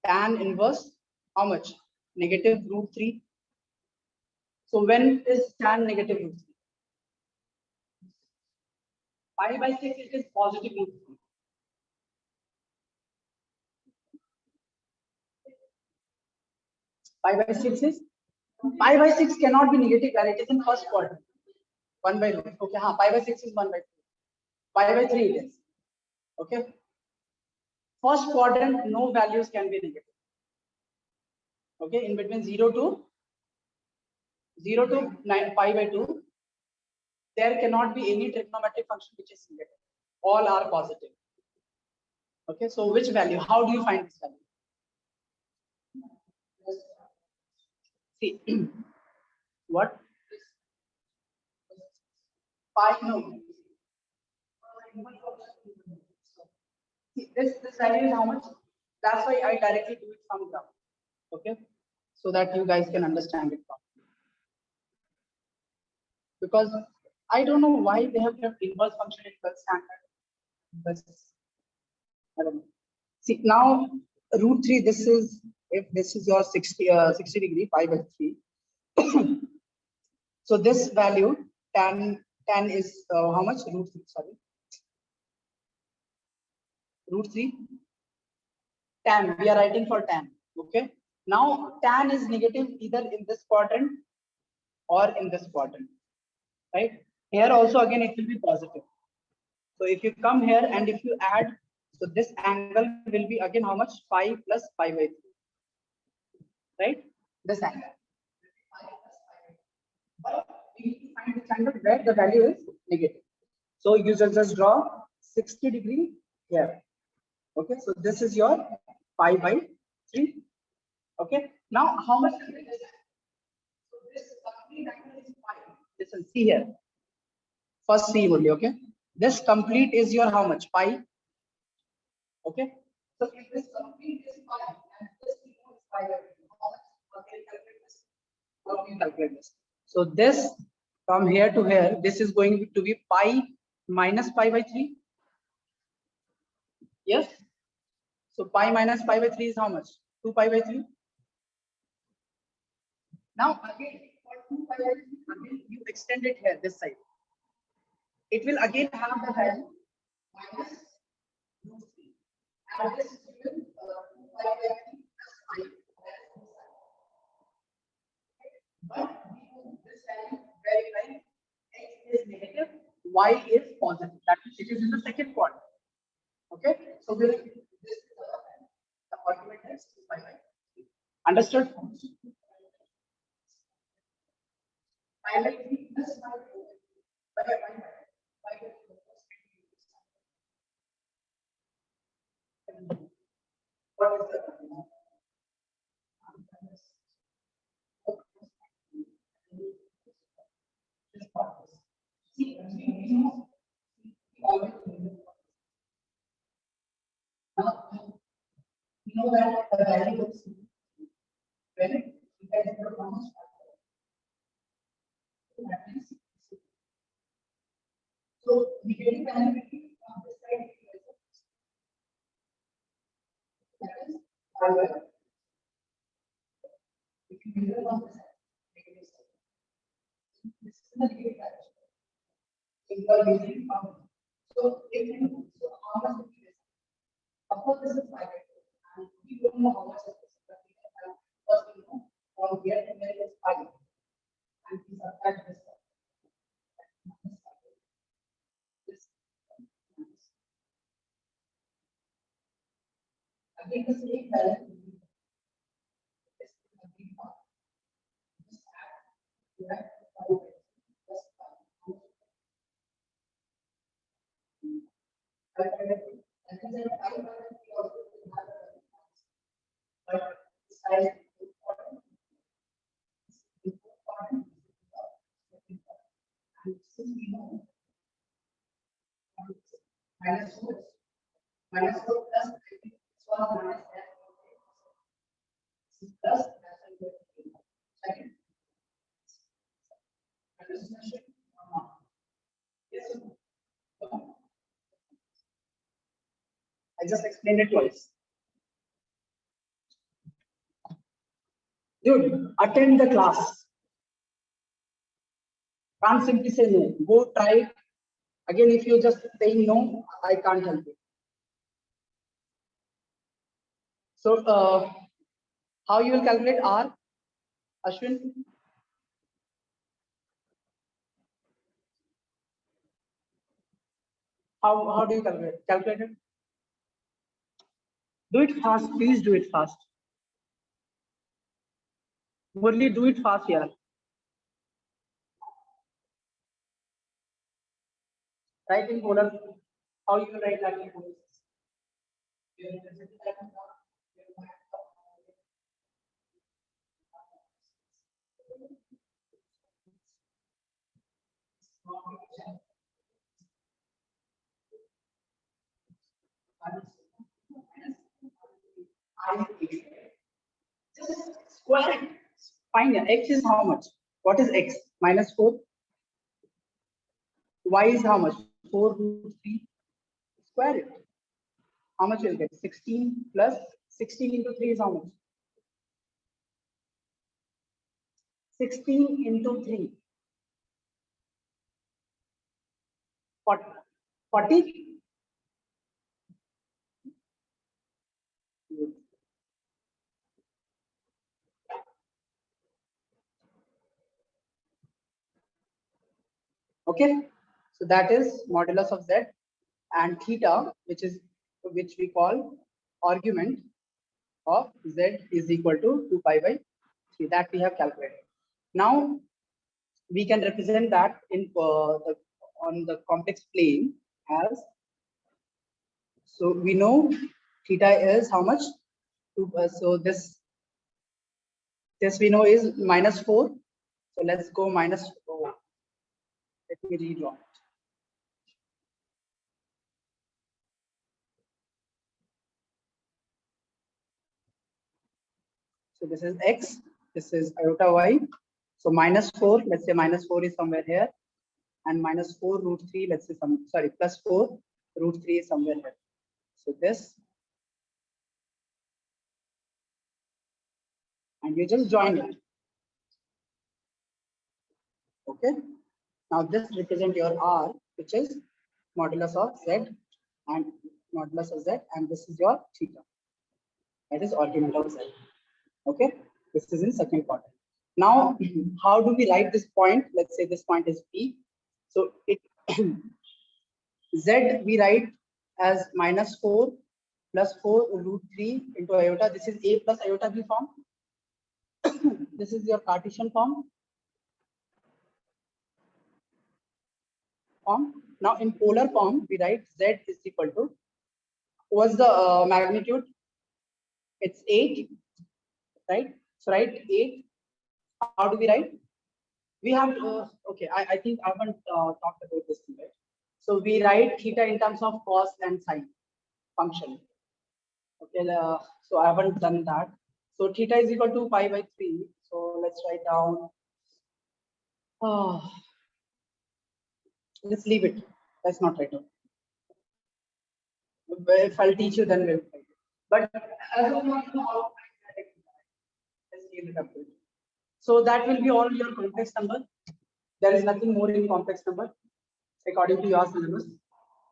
tan inverse, how much? Negative root 3. So when is tan negative root 3? Pi by 6, it is positive root 3. Pi by 6 is? Pi by 6 cannot be negative when it is in first quadrant. 1 by root. Okay, pi by 6 is 1 by 2. Pi by 3 it is. Okay. First quadrant, no values can be negative. Okay, in between 0 to 9 pi by 2, there cannot be any trigonometric function which is negative. All are positive. Okay, so which value? How do you find this value? See, what? Pi, no. See, this value is how much? That's why I directly do it from graph. Okay, so that you guys can understand it properly. Because I don't know why they have kept inverse function in 12th standard. I don't know. See, now root 3, this is, if this is your 60 degree, pi by 3. So this value, tan is how much? Root 3, sorry. Root 3. Tan, we are writing for tan. Okay. Now tan is negative either in this quadrant or in this quadrant. Right? Here also again it will be positive. So if you come here and if you add, so this angle will be again how much? Pi plus pi by 3. Right? This angle. But we need to find this angle where the value is negative. So you just draw 60 degree here. Okay, so this is your pi by 3. Okay, now how much? So this complete angle is pi. Listen, see here. First see only, okay? This complete is your how much? Pi. Okay, so if this complete is pi and this is pi, how much? How can you calculate this? So this from here to here, this is going to be pi minus pi by 3. Yes. So pi minus pi by 3 is how much? 2 pi by 3. Now again, for 2 pi by 3, again you extend it here, this side. It will again have the value minus root 3. And this is given 2 pi by 3 plus 5. But we know this value very well. X is negative, Y is positive. That means it is in the second quadrant. Okay, so this is the argument is 2 pi by 3. Understood? Pi by 3 plus pi by 1 pi by 2. What is the we know that the value is when it depends on how much. So we get the value on this side. That is our if you measure on this side, negative side. This is the negative value. So you are using so if you so how much is this? Of course, this is 5. And we don't know how much is this. But we can first we know from here to here is 5. And we subtract this. This take the same balance. Minus 4 plus this one minus that. Plus second. I just explained it twice. Dude, attend the class. Can't simply say no. Go try it. Again, if you're just saying no, I can't help you. So, how you will calculate R, Ashwin? How do you calculate it? Do it fast, please do it fast. Murli, do it fast here. Write in polar. How you will write that in polar? Just square it. Find x is how much? What is x? Minus 4. Y is how much? 4 root 3. Square it. How much you'll get? 16 plus 16 into 3 is how much? 16 into 3. 40. Okay, so that is modulus of z, and theta, which we call argument of z is equal to 2 pi by 3. That we have calculated. Now we can represent that in on the complex plane as, so we know theta is how much? So this we know is minus 4. So let's go minus 4. Let me redraw it. So this is x, this is iota y. So minus 4, let's say minus 4 is somewhere here, and minus 4 root 3, let's say plus 4 root 3 is somewhere here. So this, and you just join it. Okay. Now this represents your R, which is modulus of z and modulus of z, and this is your theta. That is argument of z. Okay. This is in second quadrant. Now, how do we write this point? Let's say this point is P. So it z we write as minus 4 plus 4 root 3 into iota. This is A plus iota B form. This is your Cartesian form. Now in polar form, we write z is equal to, what's the magnitude? It's 8, right? So write 8. How do we write? We have, okay, I think I haven't talked about this yet. So we write theta in terms of cos and sine function. Okay, so I haven't done that. So theta is equal to pi by 3. So let's write down. Let's leave it. Let's not write down. If I'll teach you, then we'll write it. But as of now, let's leave it up to it. So that will be all your complex number. There is nothing more in complex number according to your syllabus.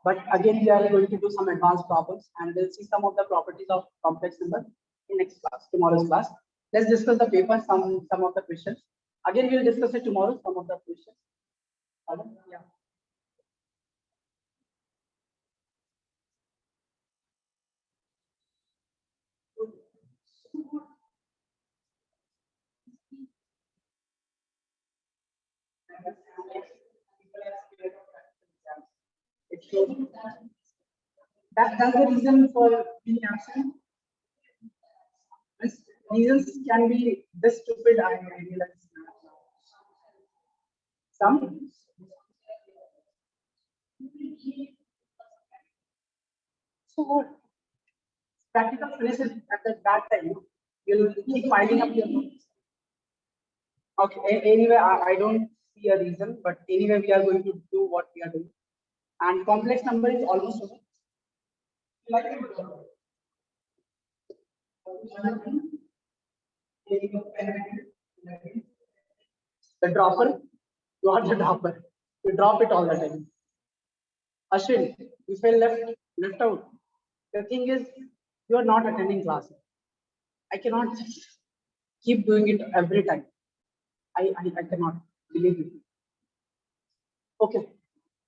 But again, we are going to do some advanced problems, and we'll see some of the properties of complex number in next class, tomorrow's class. Let's discuss the paper, some of the questions. Again, we'll discuss it tomorrow, some of the questions. Yeah. So that's the reason for being absent. Reasons can be this stupid, I realize. Some. So what? Practical finishes at that time. You'll keep piling up your notes. Okay, anyway, I don't see a reason, but anyway, we are going to do what we are doing. And complex number is almost over. The dropper, you are the dropper. You drop it all the time. Ashwin, you fell left out. The thing is, you are not attending class. I cannot keep doing it every time. I cannot believe it. Okay.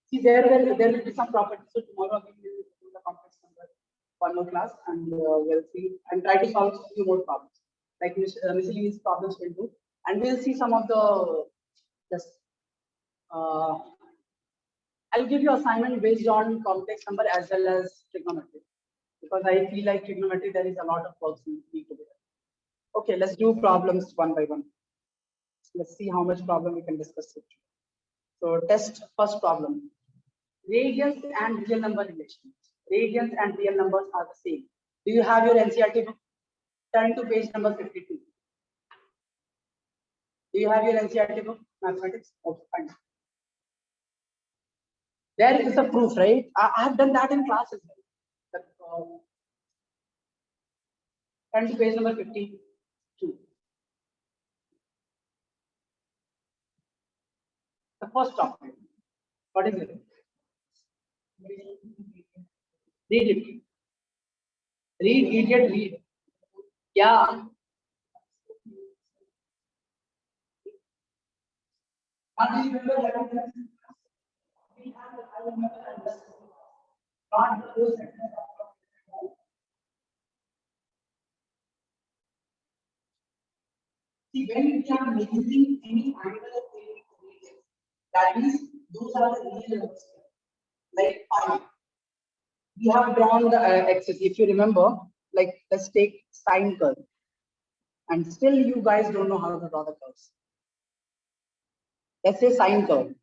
See, there will be some properties. So tomorrow we will do the complex number one more class, and we'll see and try to solve a few more problems. Like miscellaneous problems we'll do, and we'll see some of the just. I'll give you assignment based on complex number as well as trigonometry, because I feel like trigonometry there is a lot of work need to be done. Okay, let's do problems one by one. Let's see how much problem we can discuss it. So test first problem. Radians and real number relations. Radians and real numbers are the same. Do you have your NCERT book? Turn to page number 52. Do you have your NCERT book? Mathematics? Okay, fine. There is a proof, right? I have done that in class as well. Turn to page number 52. The first topic. What is it? Read it. Read, idiot, read. Yeah. See, when we are making any angle, that means those are the real numbers. Like pi. We have drawn the axis. If you remember, like let's take sine curve, and still you guys don't know how to draw the curves. Let's say sine curve.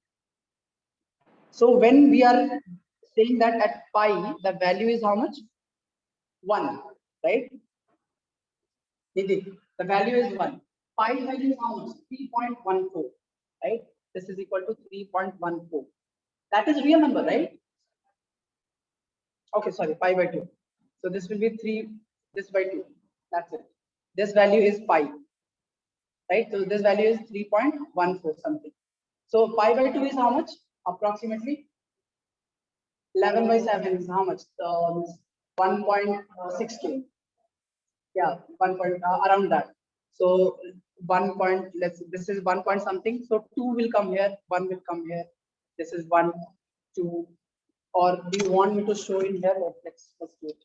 So when we are saying that at pi, the value is how much? 1, right? The value is 1. Pi value is how much? 3.14, right? This is equal to 3.14. That is real number, right? Okay, sorry, pi by 2. So this will be 3, this by 2. That's it. This value is pi, right? So this value is 3.14 something. So pi by 2 is how much? Approximately 11 by 7 is how much? 1.62. Yeah, 1 point around that. So 1 point, this is 1 point something. So 2 will come here, 1 will come here. This is 1, 2. Or do you want me to show in here? Let's do it.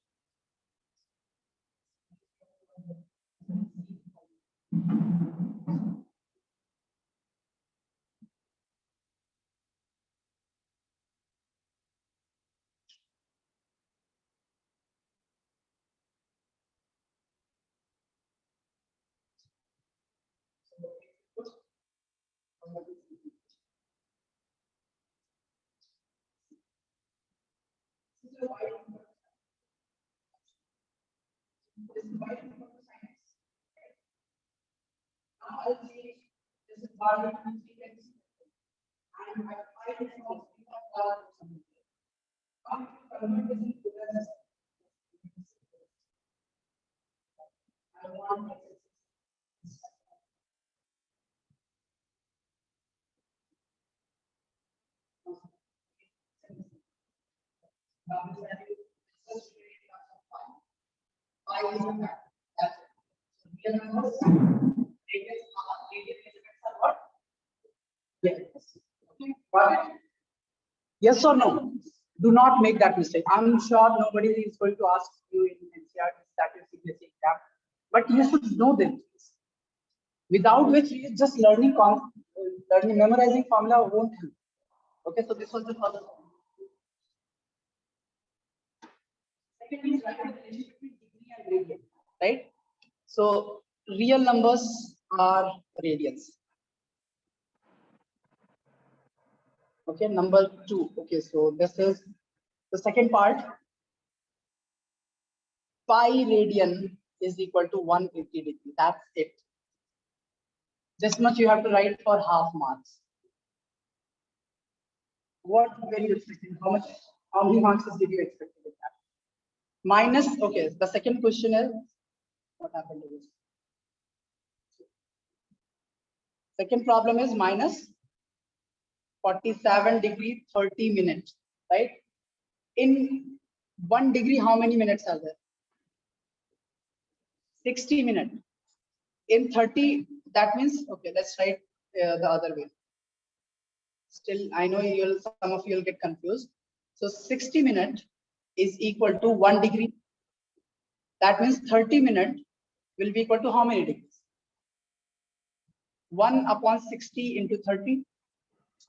Yes or no? Do not make that mistake. I'm sure nobody is going to ask you in NCERT that is CBSE exam, but you should know them. Without which just learning memorizing formula won't help. Okay, so this was the first one. Second is write the relationship between degree and radian, right? So real numbers are radians. Okay, number 2. Okay, so this is the second part. Pi radian is equal to 180 degree. That's it. This much you have to write for half marks. What were you expecting? How many marks did you expect to get that? Minus, okay, the second question is, what happened to this? Second problem is minus 47 degree 30 minutes, right? In 1 degree, how many minutes are there? 60 minutes. In 30, that means, okay, let's write the other way. Still, I know some of you will get confused. So 60 minutes is equal to 1 degree. That means 30 minutes will be equal to how many degrees? 1 upon 60 into 30.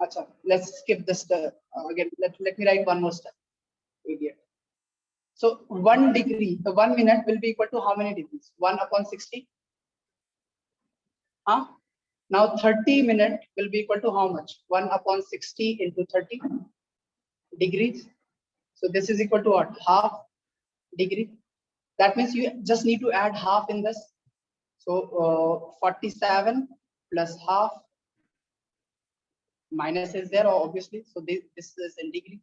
Achha, let's skip this step. Again, let me write one more step. Idiot. So 1 degree, the 1 minute will be equal to how many degrees? 1 upon 60. Huh? Now 30 minutes will be equal to how much? 1 upon 60 into 30 degrees. So this is equal to what? Half degree. That means you just need to add half in this. So 47 plus half, minus is there obviously. So this is in degree.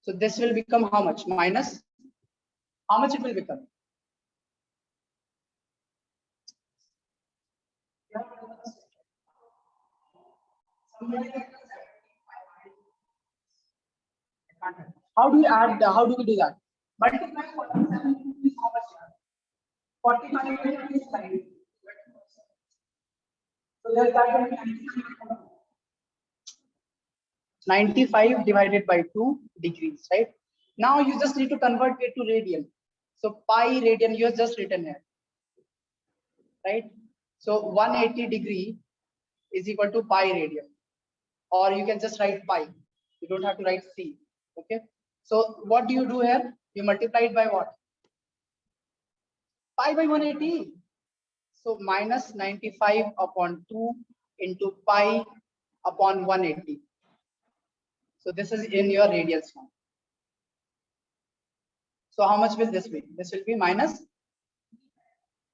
So this will become how much? Minus. How much it will become? How do you add? How do we do that? Multiply 47 is how much? 45 is 5. So there's that 95 divided by 2 degrees, right? Now you just need to convert it to radian. So pi radian, you have just written here, right? So 180 degree is equal to pi radian, or you can just write pi. You don't have to write c. Okay. So what do you do here? You multiply it by what? Pi by 180. So minus 95 upon 2 into pi upon 180. So this is in your radians form. So how much will this be? This will be minus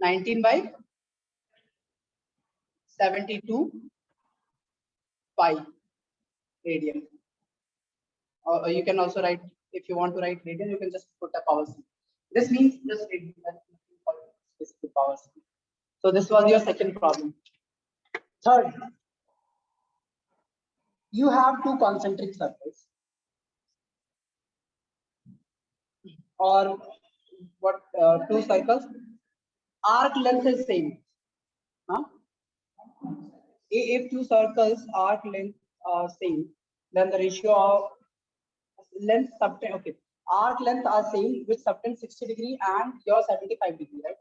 19 by 72 pi radian. Or you can also write, if you want to write radian, you can just put a power c. This means just power c. So this was your second problem. Third, you have two concentric circles, or what? Two circles. Arc length is same. Huh? If two circles arc length are same, then the ratio of length subtend, okay, arc length are same, which subtend 60 degree and your 75 degree, right?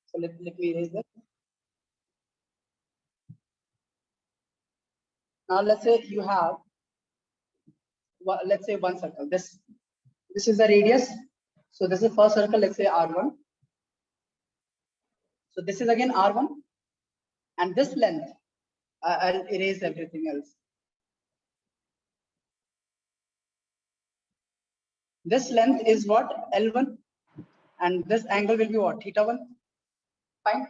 So let me erase this. Now let's say you have, let's say one circle. This is the radius. So this is first circle. Let's say R1. So this is again R1, and this length, I'll erase everything else. This length is what? L1, and this angle will be what? Theta1. Fine.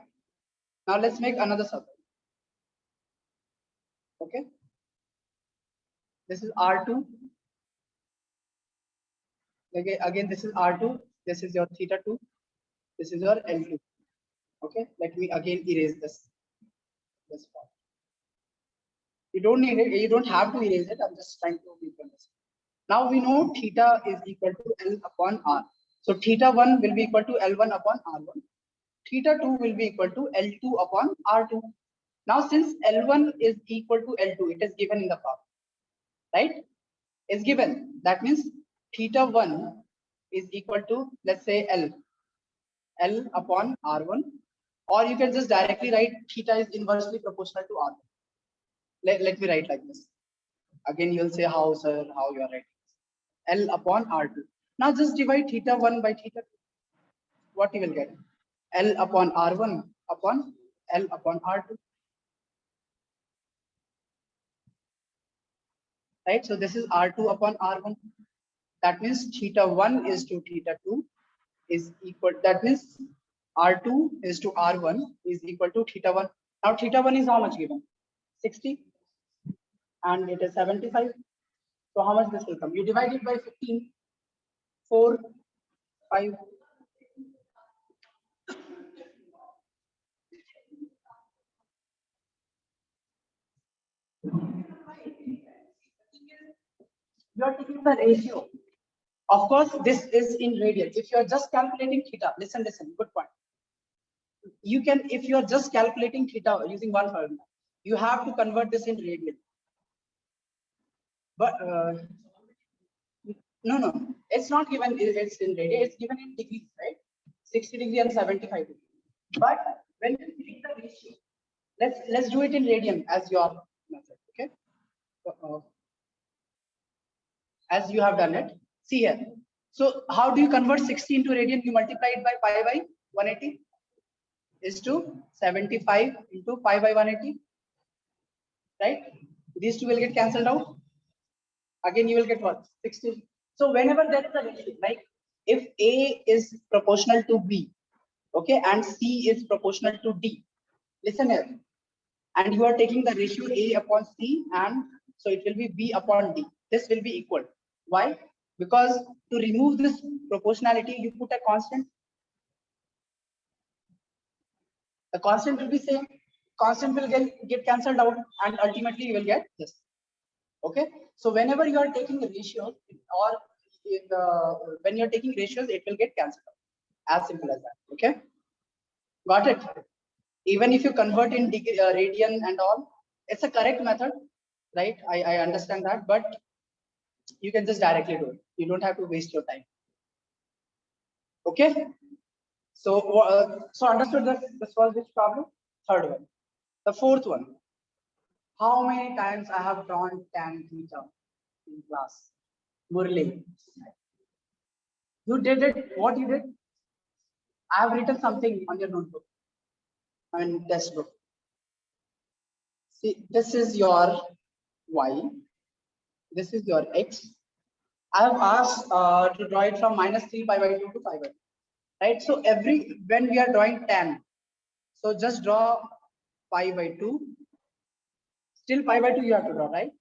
Now let's make another circle. Okay. This is R2. Again, this is R2. This is your theta2. This is your L2. Okay. Let me again erase this part. You don't need it. You don't have to erase it. I'm just trying to make you understand. Now we know theta is equal to L upon R. So theta1 will be equal to L1 upon R1. Theta2 will be equal to L2 upon R2. Now since L1 is equal to L2, it is given in the problem, right? It's given. That means theta1 is equal to, let's say, L upon R1, or you can just directly write theta is inversely proportional to R1. Let me write like this. Again, you'll say, how, sir, how you are writing? L upon R2. Now just divide theta1 by theta2. what you will get? L upon R1 upon L upon R2. Right? So this is R2 upon R1. That means theta 1 is to theta 2 is equal. That means R2 is to R1 is equal to theta 1. Now theta 1 is how much given? 60 and it is 75. So how much this will come? You divide it by 15. 4, 5. You are taking the ratio. Of course, this is in radian. If you are just calculating theta, listen, good point. You can, if you are just calculating theta using one formula, you have to convert this in radian. But no, it's not given. It's in radian. It's given in degrees, right? 60 degree and 75 degree. But when you take the ratio, let's do it in radian as your method. Okay. As you have done it. See here. So how do you convert 60 into radian? You multiply it by pi by 180 is to 75 into pi by 180. Right? These two will get cancelled out. Again, you will get what? 60. So whenever there is a ratio, like if A is proportional to B, okay, and C is proportional to D. Listen here. And you are taking the ratio A upon C, and so it will be B upon D. This will be equal. Why? Because to remove this proportionality, you put a constant. The constant will be same. Constant will get cancelled out, and ultimately you will get this. Okay. So whenever you are taking a ratio, or when you are taking ratios, it will get cancelled out. As simple as that. Okay. Got it? Even if you convert in degree, radian and all, it's a correct method, right? I understand that, but you can just directly do it. You don't have to waste your time. Okay. So, so understood that this was which problem? Third one. The fourth one. How many times I have drawn tan theta in class? Murli. You did it. What you did? I have written something on your notebook and test book. See, this is your y. This is your x. I have asked to draw it from -3 pi by 2 to pi by 2. Right? So when we are drawing tan, so just draw pi by 2. Still pi by 2 you have to draw, right?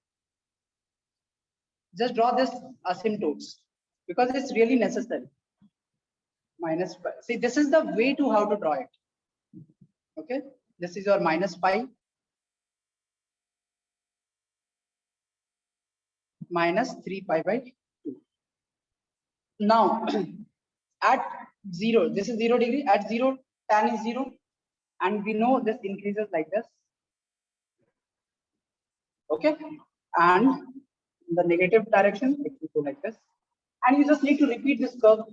Just draw this asymptotes because it's really necessary. Minus pi. See, this is the way to how to draw it. Okay, this is your minus pi minus 3 pi by 2. Now at 0, this is 0 degree. At 0, tan is 0, and we know this increases like this. Okay, and in the negative direction it will go like this, and you just need to repeat this curve.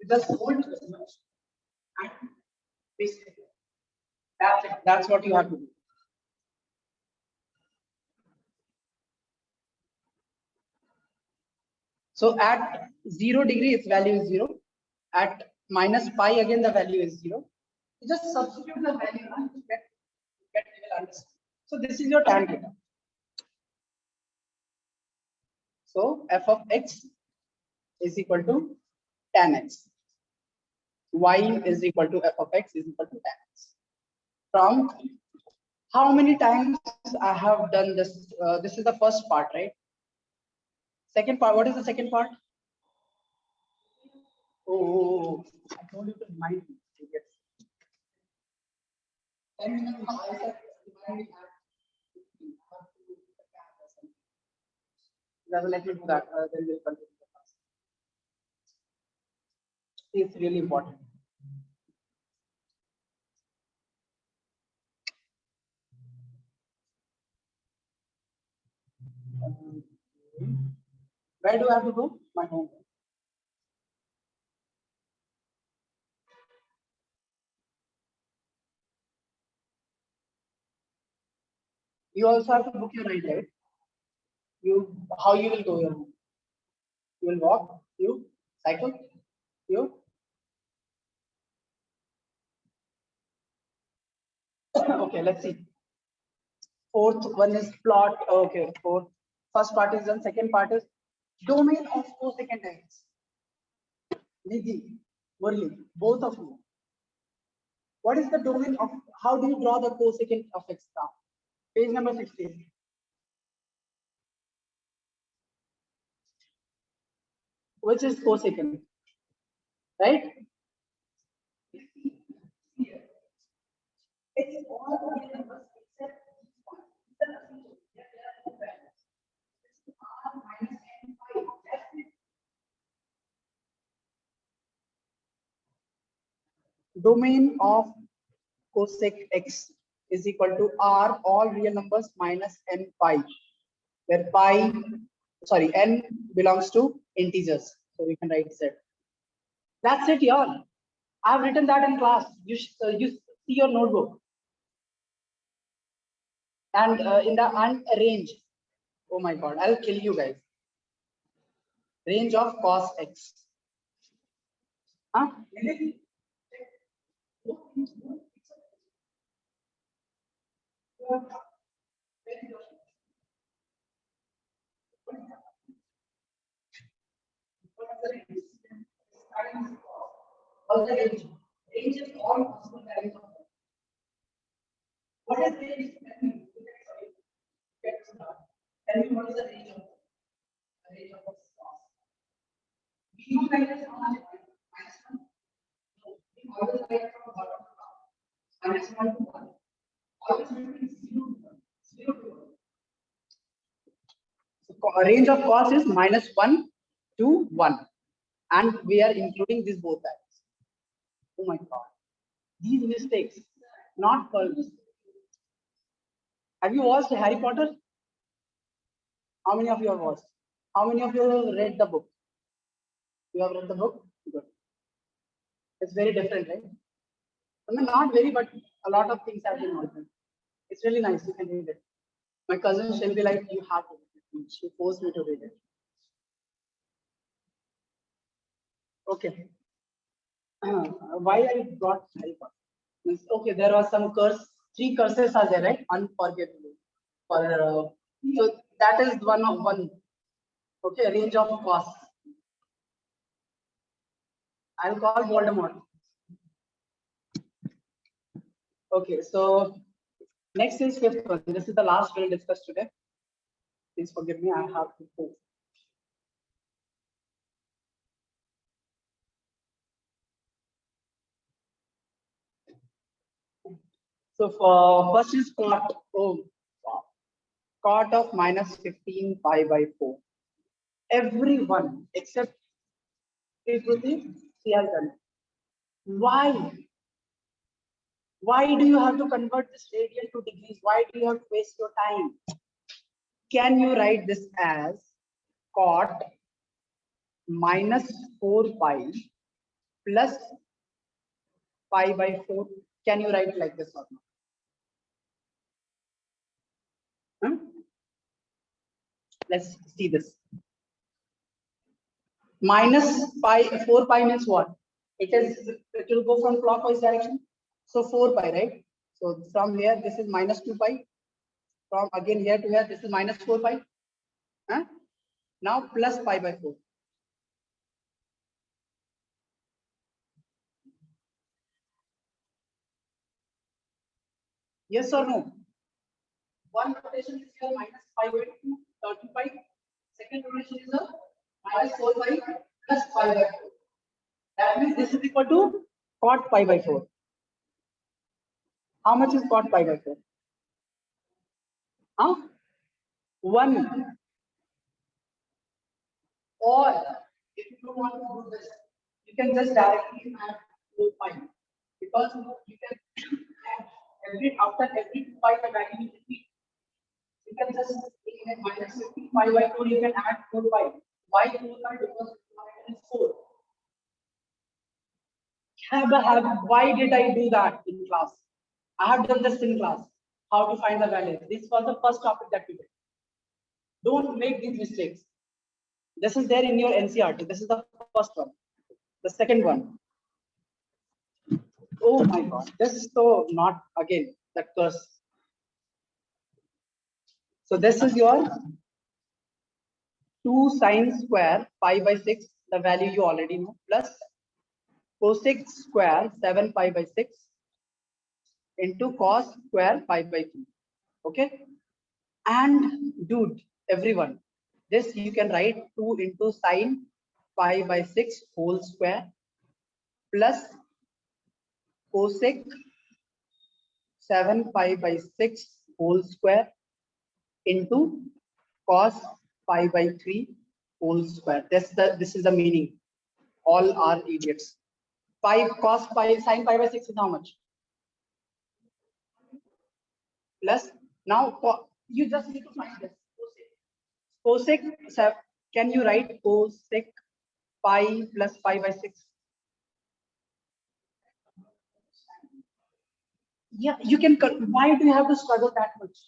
You just hold this much and basically that's it. That's what you have to do. So at 0 degree its value is 0. At minus pi again the value is 0. You just substitute the value and you will understand. So this is your tan theta. So f of x is equal to tan x. Y is equal to f of x is equal to tan x. From how many times I have done this? This is the first part, right? Second part. What is the second part? Oh, I told you to remind me. Yes. 10 minutes. I said remind me. Doesn't let me do that. Then we'll continue the class. It's really important. Where do I have to go? My home. You also have to book your ride, right? How you will go your home? You will walk, you cycle, you Okay, let's see. Fourth one is plot. Okay, fourth. First part is done. Second part is domain of cosecant x. Nidhi, Murli, both of you. What is the domain of, how do you draw the cosecant of x now? Page number 16. Which is cosecant, right? It's all real numbers except domain of cosec x is equal to r all real numbers minus n pi, where pi, sorry, n belongs to integers. So we can write z. That's it, y'all. I've written that in class. You see your notebook. And in the range, oh my god, I'll kill you guys. Range of cos x. Huh? All the range. Range is all possible values of x. What is range? Tell me what is the range of cos? We know that is how much? Minus 1. We always write from bottom to top. Minus 1 to 1. Always between 0 to 1. 0 to 1. So range of cos is minus 1 to 1. And we are including these both values. Oh my god. These mistakes, not curves. Have you watched Harry Potter? How many of you have watched? How many of you have read the book? You have read the book? Good. It's very different, right? I mean, not very, but a lot of things have been altered. It's really nice. You can read it. My cousin, she'll be like, you have to read it. She forced me to read it. Okay. Why I brought Harry Potter? Okay, there was some curse. 3 curses are there, right? Unforgettable. So that is one of one. Okay, range of cos. I'll call Voldemort. Okay, so next is 5th one. This is the last we'll discuss today. Please forgive me, I have to go. So for first is cot. Oh, cot of minus 15 pi by 4. Everyone except Prithvi, she has done it. Why? Why do you have to convert this radian to degrees? Why do you have to waste your time? Can you write this as cot minus 4 pi plus pi by 4? Can you write like this or not? Let's see this. Minus pi, 4 pi means what? It will go from clockwise direction. So 4 pi, right? So from here, this is minus 2 pi. From again here to here, this is minus 4 pi. Huh? Now plus pi by 4. Yes or no? One rotation is here minus pi by 2, 30 pi. Second rotation is a minus 4 pi plus pi by 4. That means this is equal to cot pi by 4. How much is cot pi by 4? Huh? 1. Or if you don't want to do this, you can just directly add 4 pi. Because you can add after every 2 pi the value will repeat. You can just in a minus 50 pi by 4, you can add 4 pi. Why 4 pi? Because it is 4. Why did I do that in class? I have done this in class. How to find the value. This was the first topic that we did. Don't make these mistakes. This is there in your NCERT. This is the first one. The second one. Oh my God. This is so not again. that curse. So this is your 2 sine square pi by 6, the value you already know, plus cosec square 7 pi by 6 into cos square pi by 3. Okay. And dude, everyone, this you can write 2 into sine pi by 6 whole square plus cosec 7 pi by 6 whole square into cos pi by 3 whole square. This is the meaning. All are idiots. 5 cos pi sine pi by 6 is how much? Plus now you just need to find this. Cosec, can you write cosec pi plus pi by 6? Yeah, you can. Why do you have to struggle that much?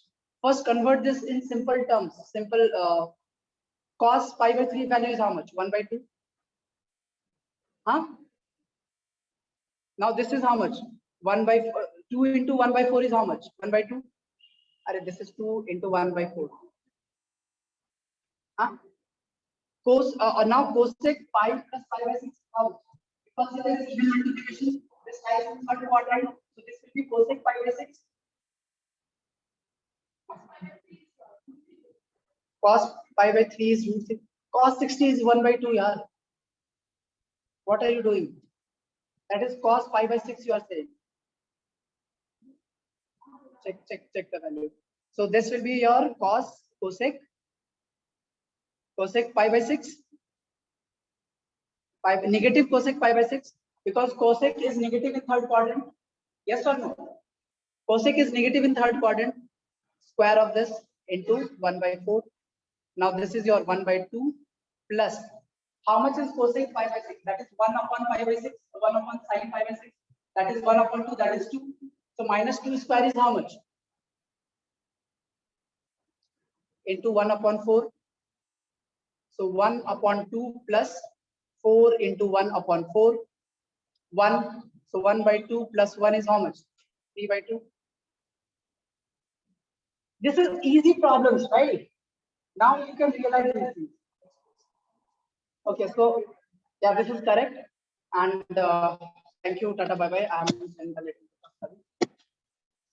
First, convert this in simple terms. Simple cos pi by 3 value is how much? 1 by 2. Huh? Now this is how much? 1 by 2 into 1 by 4 is how much? 1 by 2. This is 2 into 1 by 4. Huh? Now cosec pi plus pi by 6 is how much? Because it is even multiplication. This lies in third quadrant. So this will be cosec pi by 6. Cos pi by 3 is root 6. Cos 60 is 1 by 2, yaar. What are you doing? That is cos pi by 6 you are saying. Check the value. So this will be your cosec pi by 6. Negative cosec pi by 6, because cosec is negative in third quadrant. Yes or no? Cosec is negative in third quadrant. Square of this into 1 by 4. Now this is your 1 by 2 plus. How much is cosec pi by 6? That is 1 upon pi by 6. 1 upon sine pi by 6. That is 1 upon 2. That is 2. So minus 2 square is how much? Into 1 upon 4. So 1 upon 2 plus 4 into 1 upon 4. 1. So 1 by 2 plus 1 is how much? 3 by 2. This is easy problems, right? Now you can realize this. Okay, so yeah, this is correct. And thank you, Tata, bye bye. I'm in the little.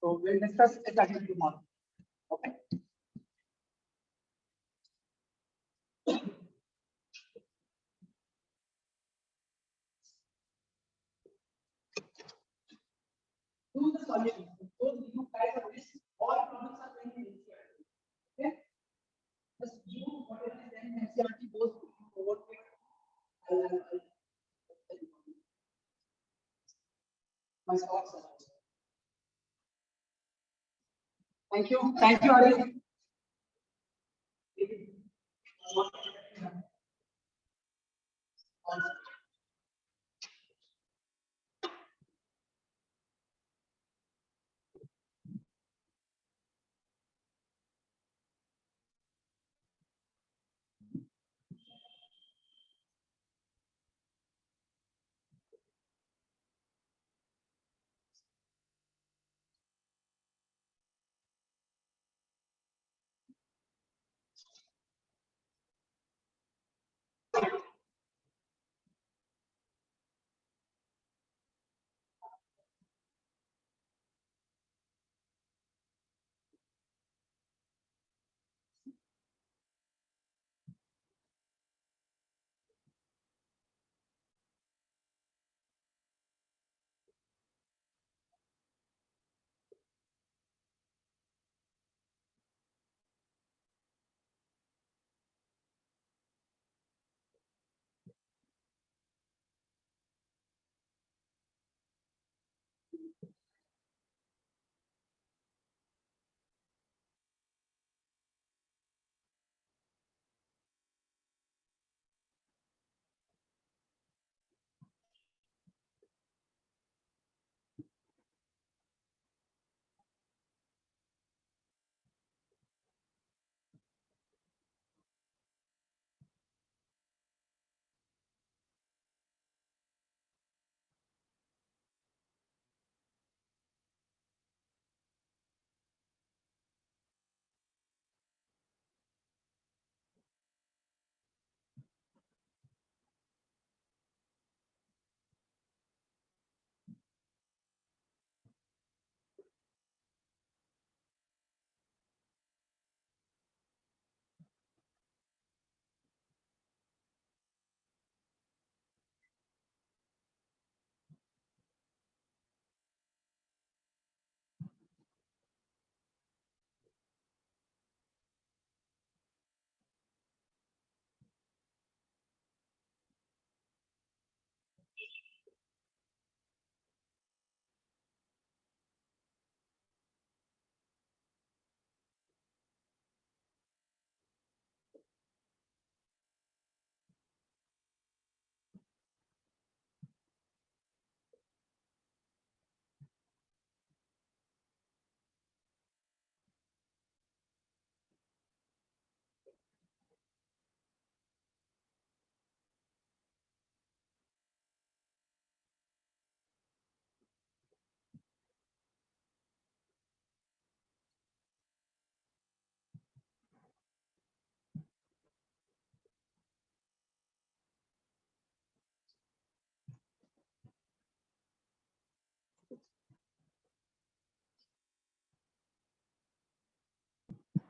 So we'll discuss it again tomorrow. Okay. Do the solution. Suppose you guys have this, all problems are going in NCERT. Okay. Just do whatever is in NCERT goes over to my stocks. Thank you. Thank you, Ari.